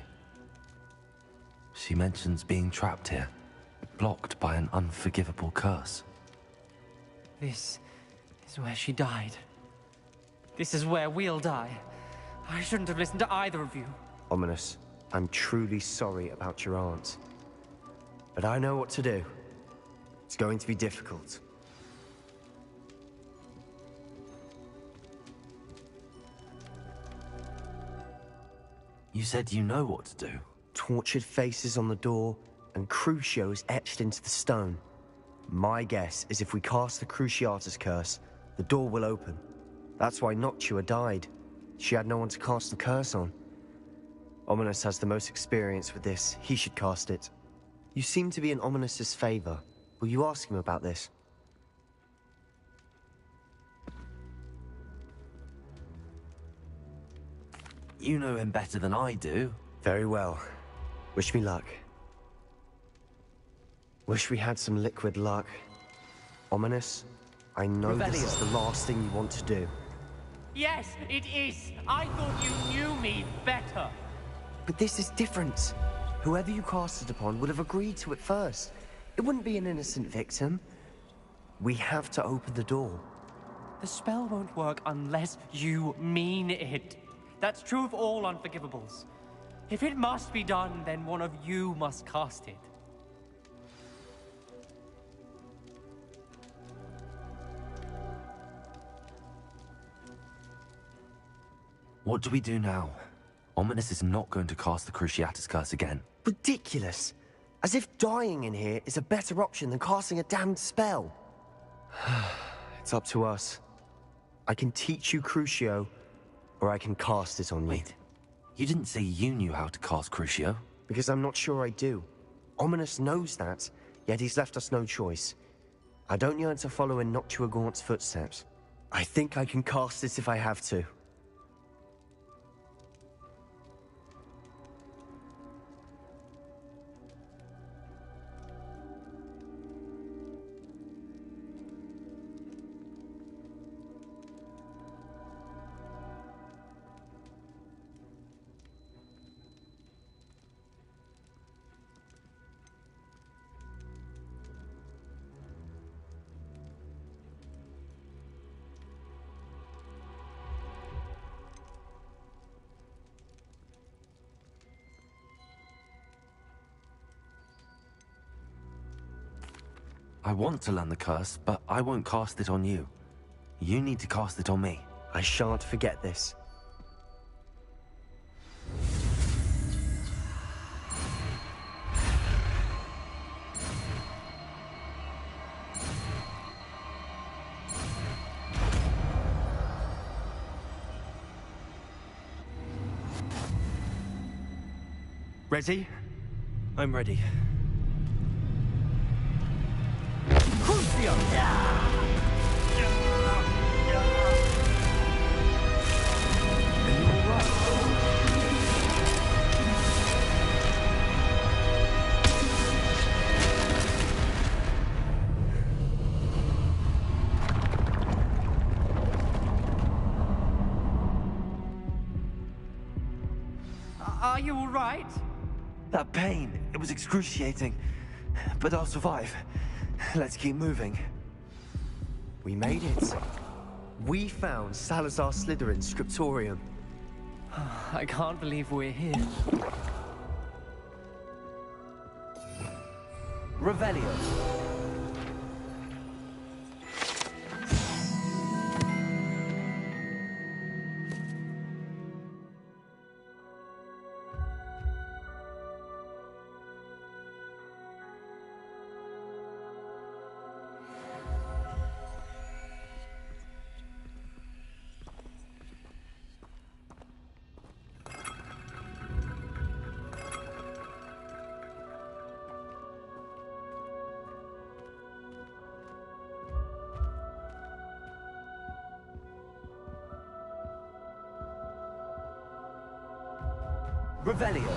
She mentions being trapped here, blocked by an unforgivable curse. This is where she died. This is where we'll die. I shouldn't have listened to either of you. Ominous, I'm truly sorry about your aunt. But I know what to do. It's going to be difficult. You said you know what to do. Tortured faces on the door, and Crucios etched into the stone. My guess is if we cast the Cruciatus curse, the door will open. That's why Noctua died. She had no one to cast the curse on. Ominous has the most experience with this. He should cast it. You seem to be in Ominous's favor. Will you ask him about this? You know him better than I do. Very well. Wish me luck. Wish we had some liquid luck. Ominous, I know this is the last thing you want to do. Yes, it is. I thought you knew me better. But this is different. Whoever you cast it upon would have agreed to it first. It wouldn't be an innocent victim. We have to open the door. The spell won't work unless you mean it. That's true of all unforgivables. If it must be done, then one of you must cast it. What do we do now? Ominous is not going to cast the Cruciatus curse again. Ridiculous. As if dying in here is a better option than casting a damned spell. It's up to us. I can teach you Crucio, or I can cast it on you. Wait, you didn't say you knew how to cast Crucio? Because I'm not sure I do. Ominous knows that, yet he's left us no choice. I don't yearn to follow in Noctua Gaunt's footsteps. I think I can cast it if I have to. I want to learn the curse, but I won't cast it on you. You need to cast it on me. I shan't forget this. Ready? I'm ready. Crucio! Are you all right? That pain, it was excruciating. But I'll survive. Let's keep moving. We made it. We found Salazar Slytherin's scriptorium. I can't believe we're here. Revelio. Revelio.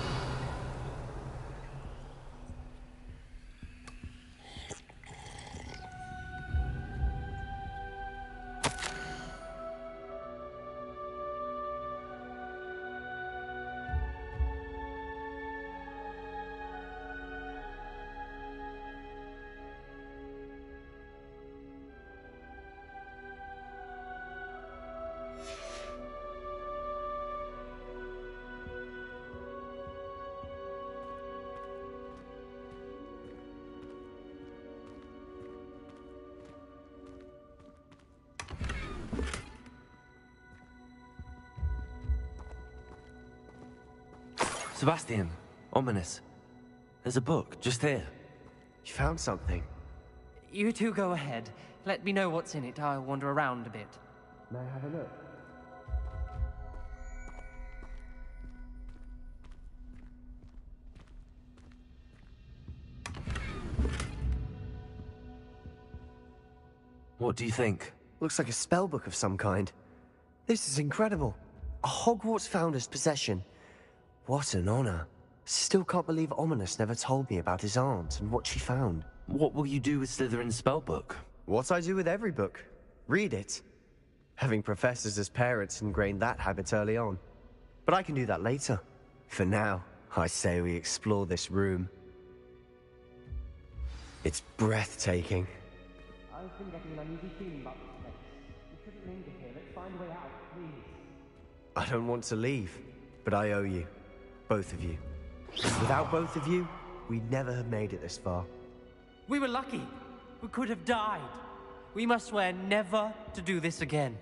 Sebastian, ominous. There's a book, just here. You found something? You two go ahead. Let me know what's in it. I'll wander around a bit. May I have a look? What do you think? Looks like a spellbook of some kind. This is incredible. A Hogwarts founder's possession. What an honor. Still can't believe Ominous never told me about his aunt and what she found. What will you do with Slytherin's spellbook? What I do with every book. Read it. Having professors as parents ingrained that habit early on. But I can do that later. For now, I say we explore this room. It's breathtaking. I've been getting an uneasy feeling about this place. We shouldn't linger here. Let's find a way out, please. I don't want to leave, but I owe you. Both of you. Without both of you, we'd never have made it this far. We were lucky. We could have died. We must swear never to do this again.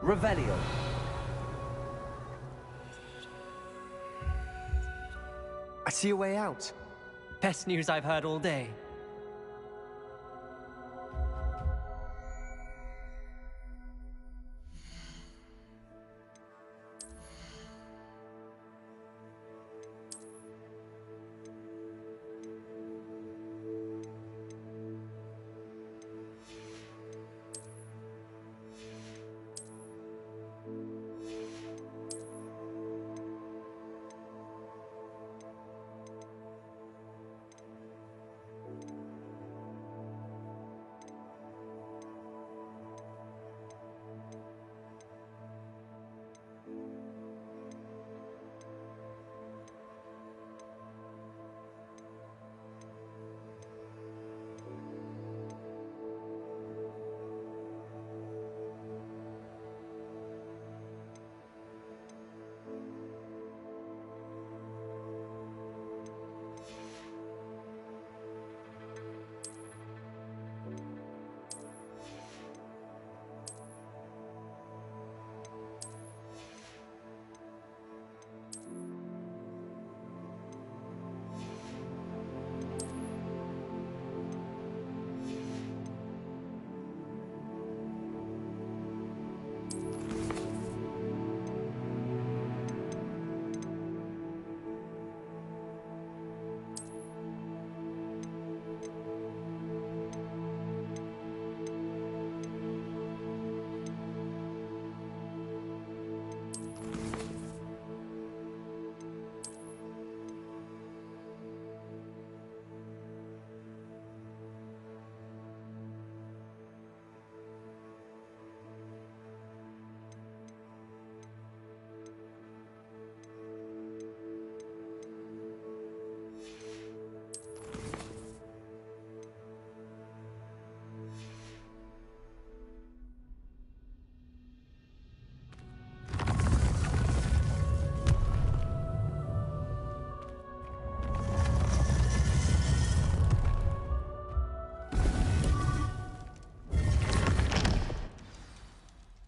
Revelio. I see a way out. Best news I've heard all day.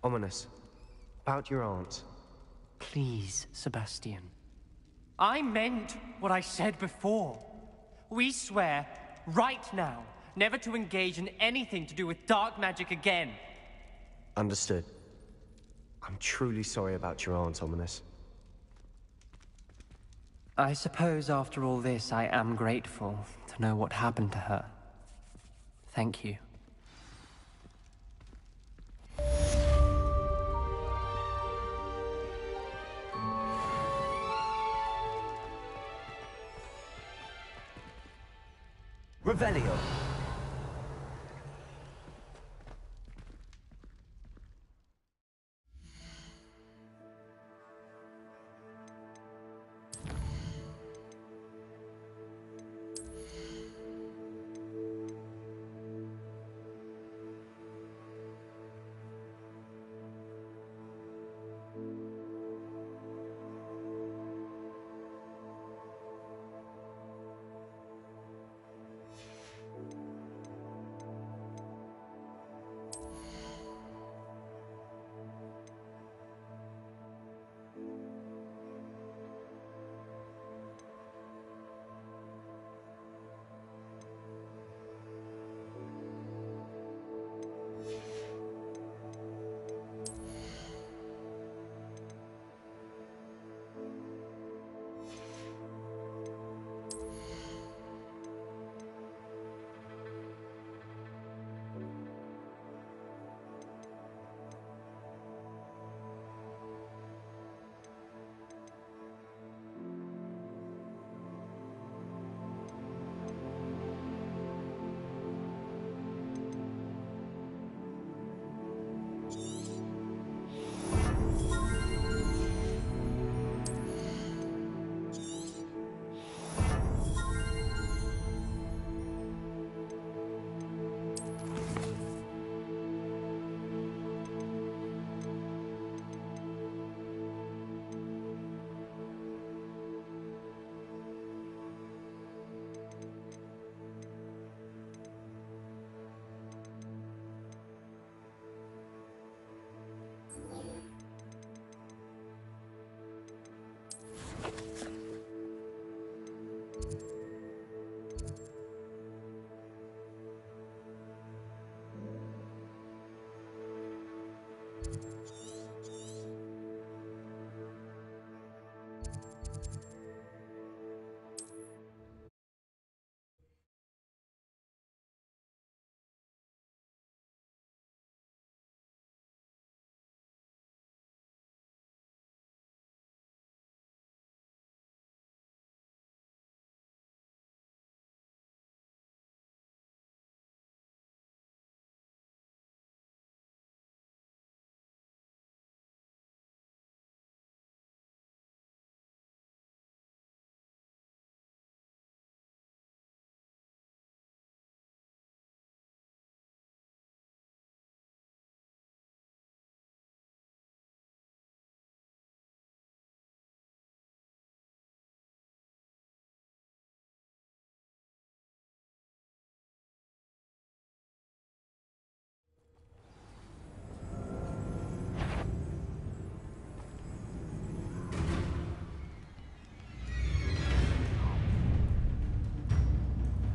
Ominous. About your aunt. Please, Sebastian. I meant what I said before. We swear, right now, never to engage in anything to do with dark magic again. Understood. I'm truly sorry about your aunt, Ominous. I suppose after all this, I am grateful to know what happened to her. Thank you. Revelio.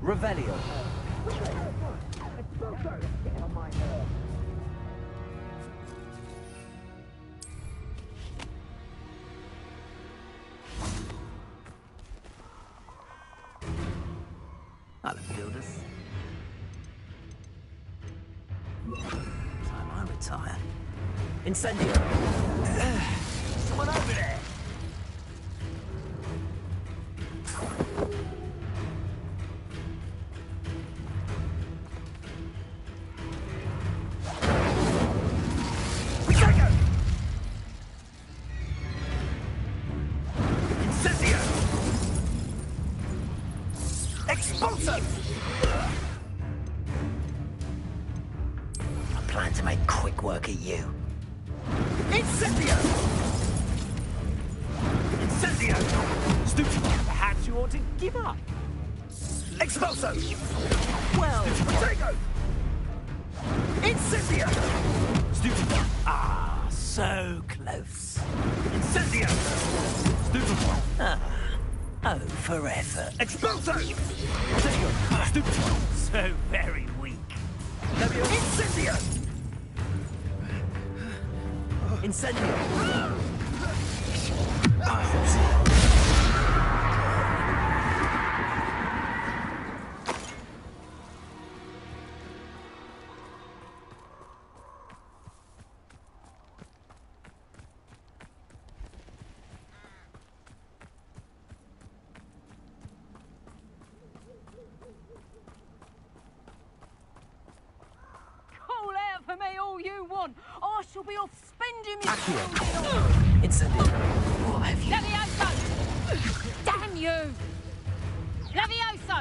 Revelio. I'll build us. Time I retire. Incendio. Someone over there. I plan to make quick work of you. Incendio! Incendio! Stupid. Perhaps you ought to give up. Expulso! Well, Protego! Incendio! Stupid. Ah, so close. Incendio! Stupid. Oh, for effort. Expulso! Stupid. So very weak. Incendio! Incendio. Call out for me all you want. I shall be off spending my Incendio. What have you? Levioso! Damn you! Levioso!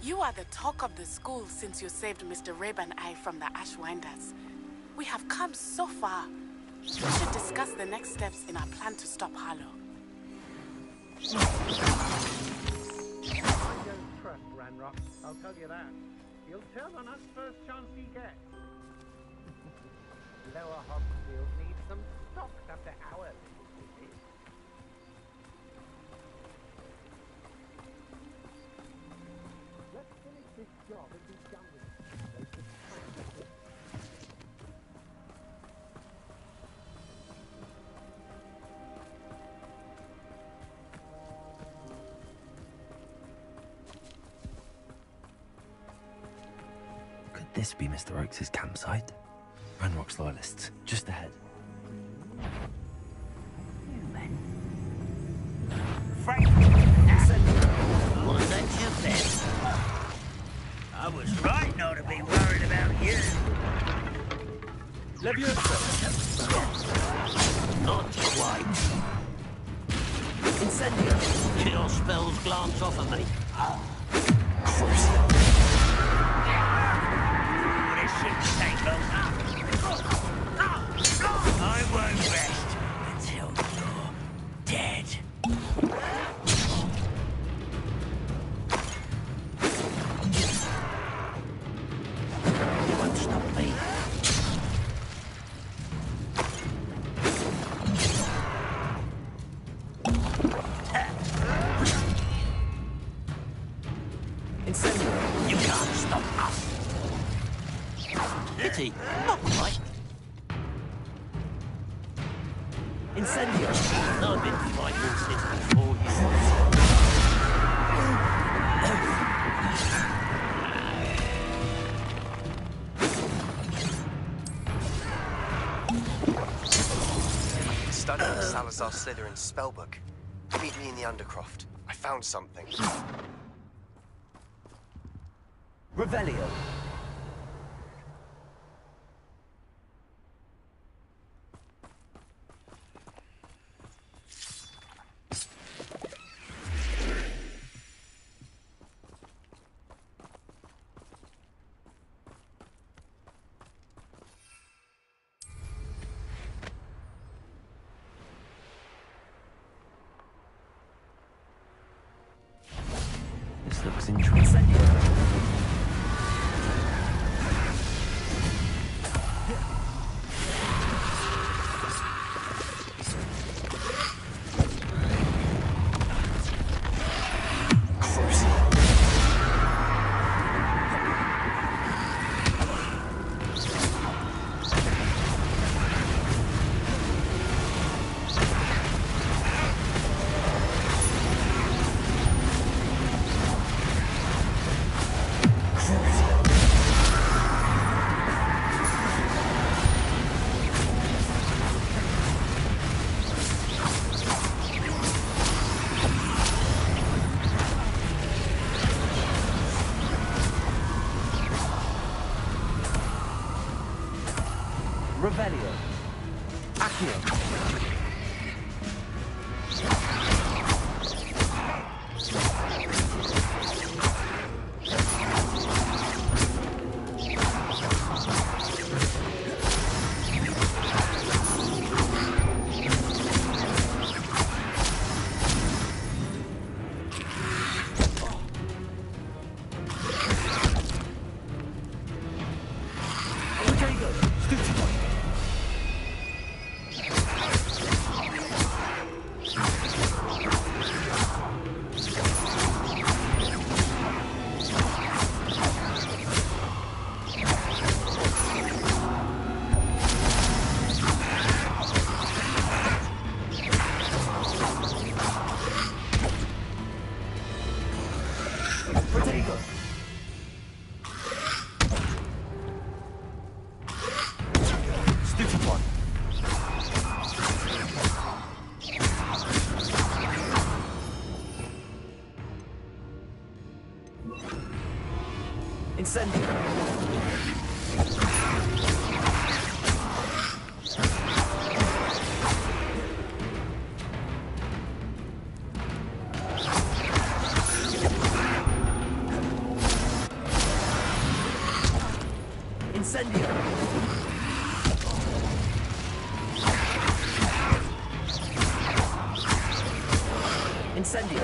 You are the talk of the school since you saved Mr. Rabe and I from the Ashwinders. We have come so far. We should discuss the next steps in our plan to stop Harlow. I don't trust Ranrock, I'll tell you that. He'll turn on us first chance he gets. Lower Hogsfield needs some stocked after our visit. Let's finish this job and be done with it. Could this be Mr. Oakes' campsite? Ranrock's loyalists, just ahead. Frank! Was that your best? I was right not to be worried about you. Levioso. Not quite. Incendio. Your spells glance off of me. This shouldn't take long. I won't rest until you're dead. You won't stop me. Incendio. You can't stop us. Pity, not quite. Incendio! I've been fighting since before you. Studying Salazar Slytherin's spellbook. Meet me in the Undercroft. I found something. Revelio. This looks interesting. Revelio. Accio. Incendio. Incendio. Incendio.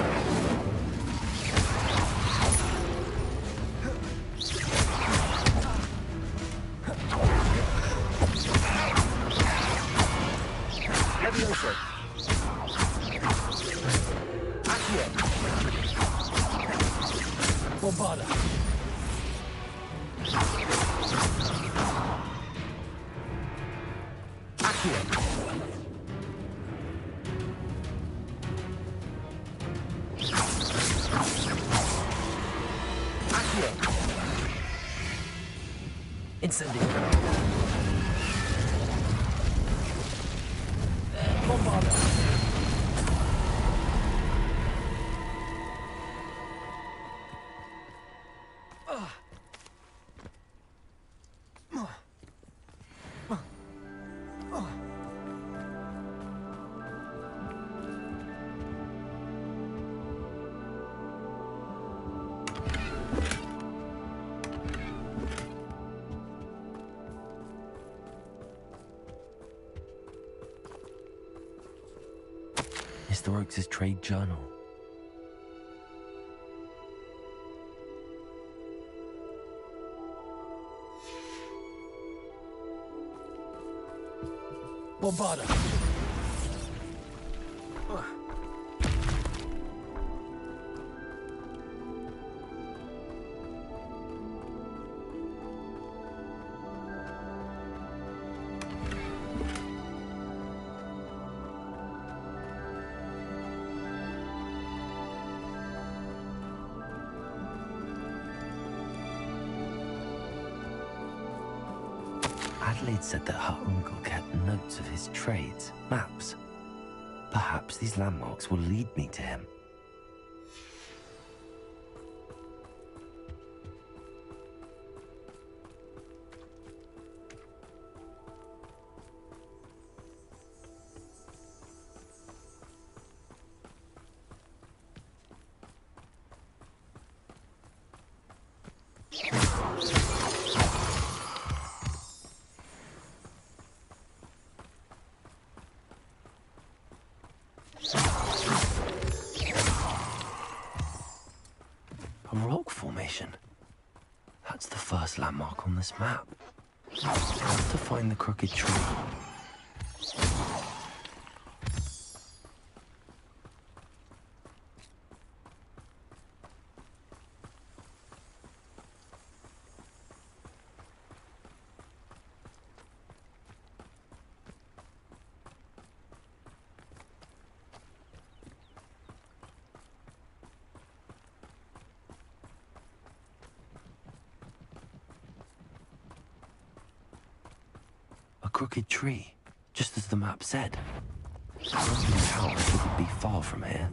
Levioso. Accio. Bombarda. Accio. Accio. Incendio. Bombarda. Mr. Oakes' trade journal. Bombarda. Adelaide said that her uncle kept notes of his trades, maps. Perhaps these landmarks will lead me to him. A rock formation. That's the first landmark on this map. I have to find the crooked tree. Crooked tree, just as the map said. The tower shouldn't be far from here.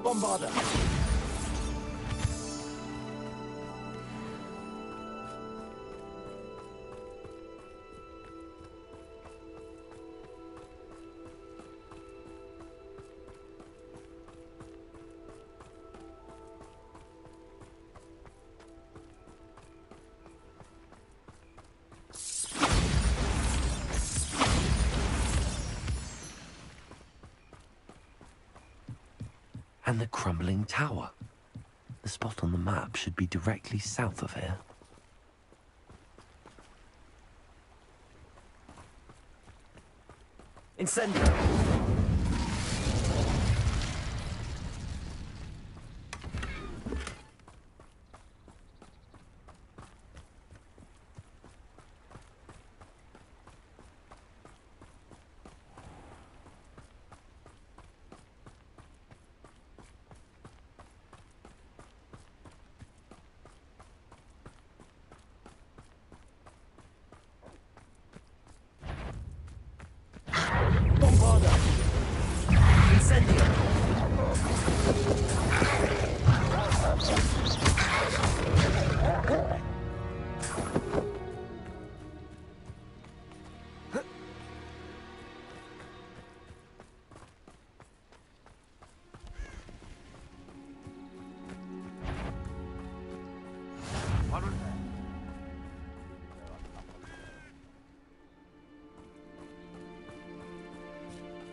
Bombarder! And the crumbling tower. The spot on the map should be directly south of here. Incendio!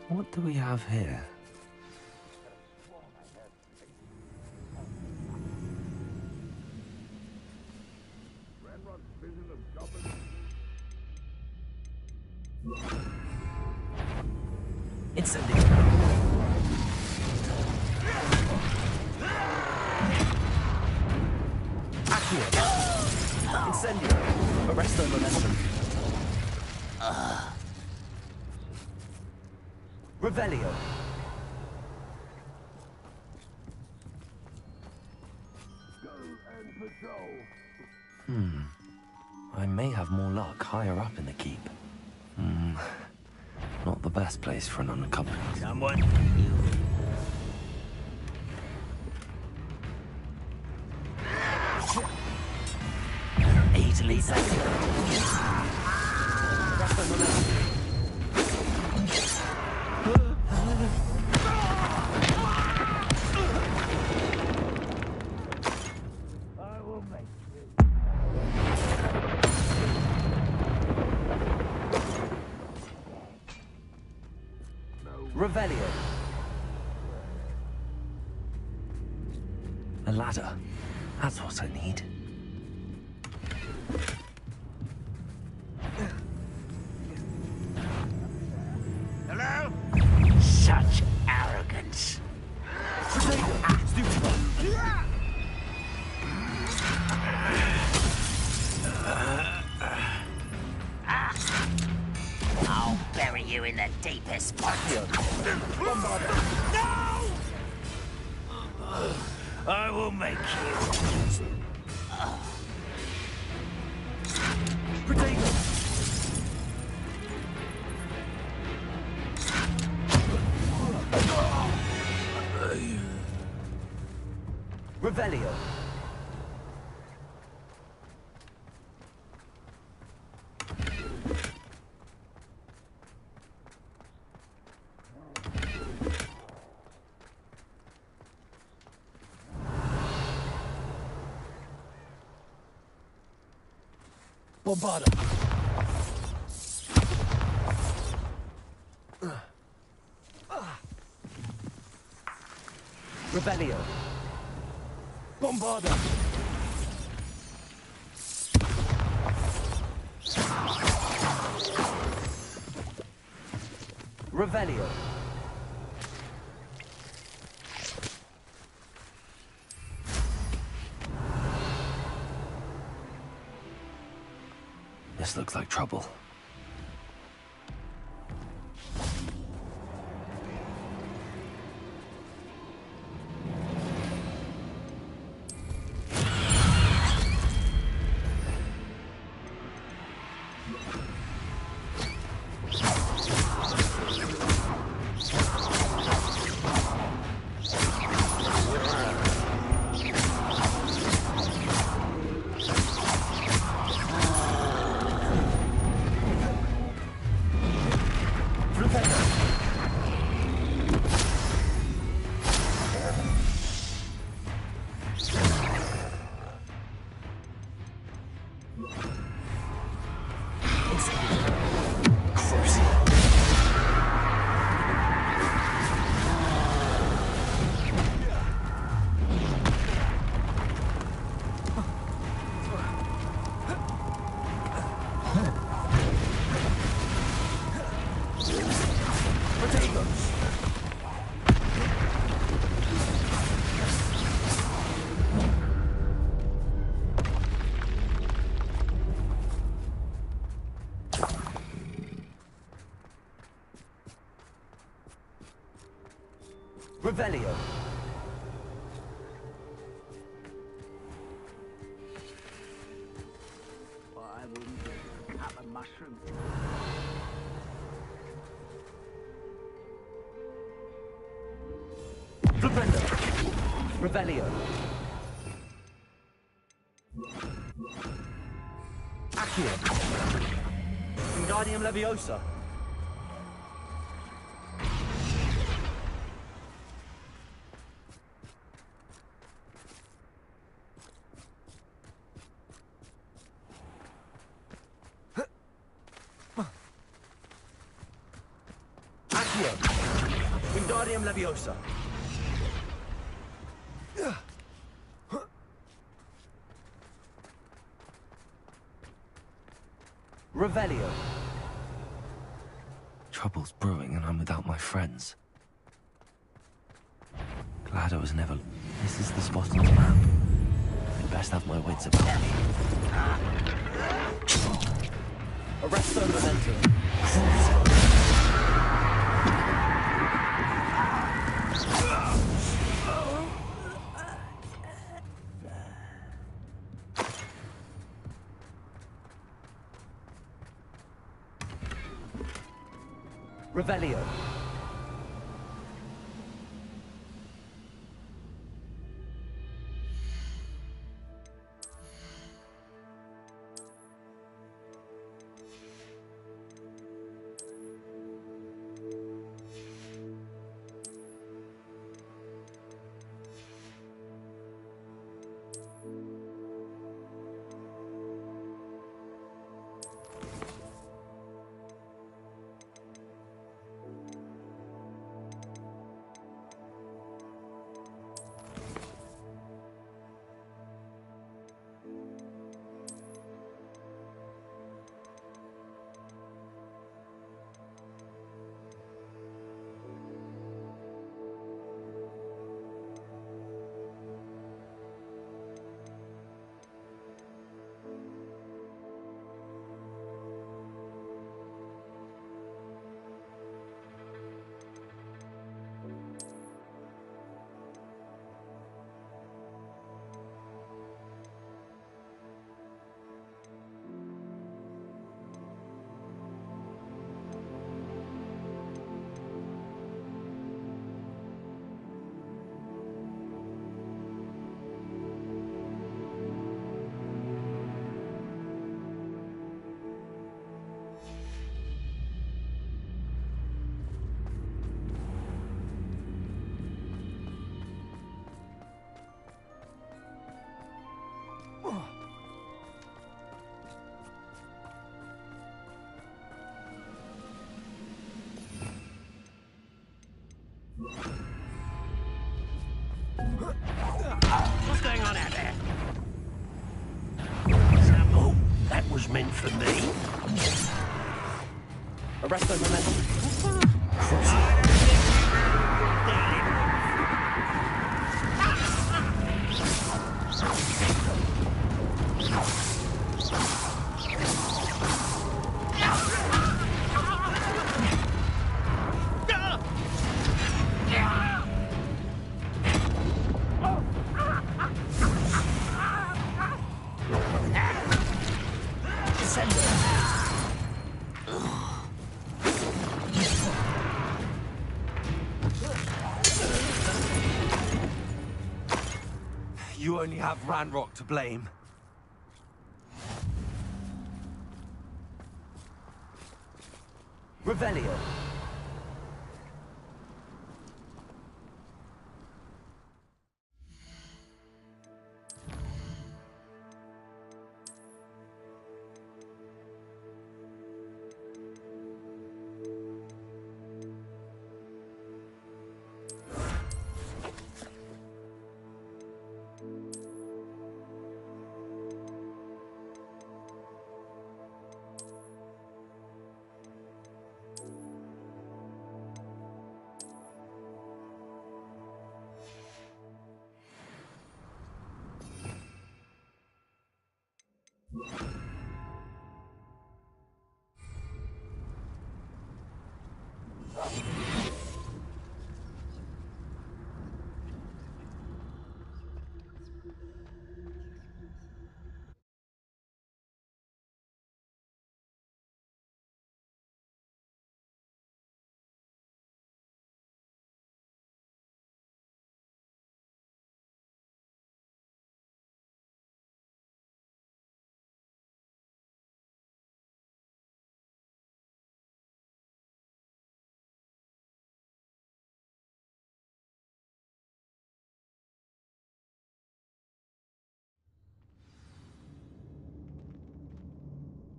What do we have here? Incendio! Incendio! Arresto momentum. Revelio. I may have more luck higher up in the keep. Not the best place for an unaccompanied. Someone? Easily Revelio. A ladder. That's what I need. Hello? Such arrogance. in the deepest spot. I will make you. Potato! Revelio. Bombarda. Revelio. Bombarda. Revelio. This looks like trouble. Revelio. I wouldn't have a mushroom. Revelio. Accio. Wingardium Leviosa. Accio. Wingardium Leviosa. Revelio. Trouble's brewing and I'm without my friends. Glad I was never... This is the spot on the map. I'd best have my wits about me. Arresto Momentum. Revelio. was meant for me. Arresto momentum. You only have Ranrock to blame. Revelio.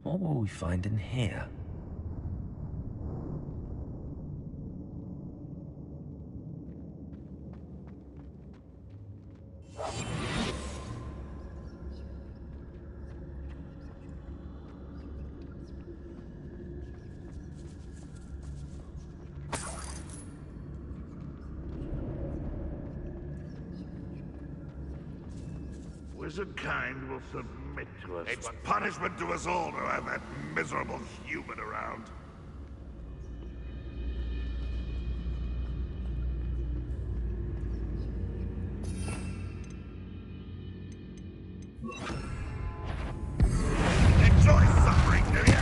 What will we find in here? Wizard kind will submit to us. It's punishment to us all to have that miserable human around. Enjoy suffering, do you?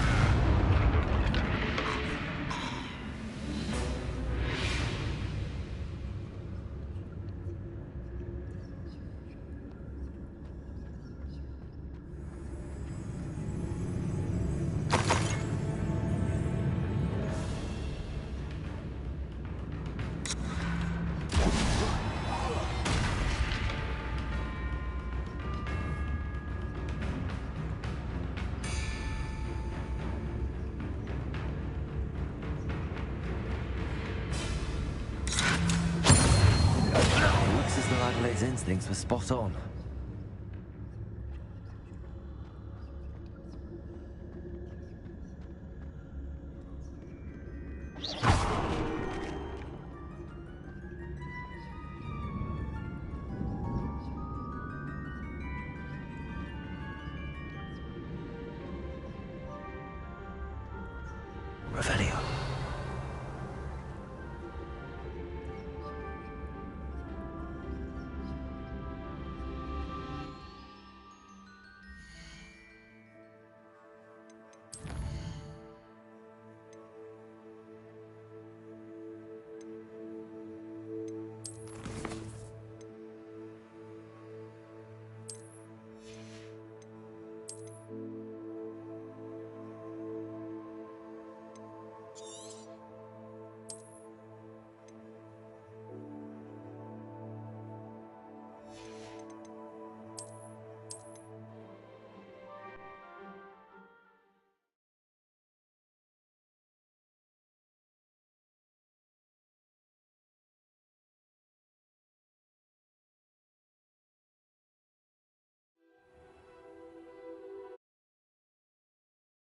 Looks as though Adelaide's instincts were spot on. Revelio.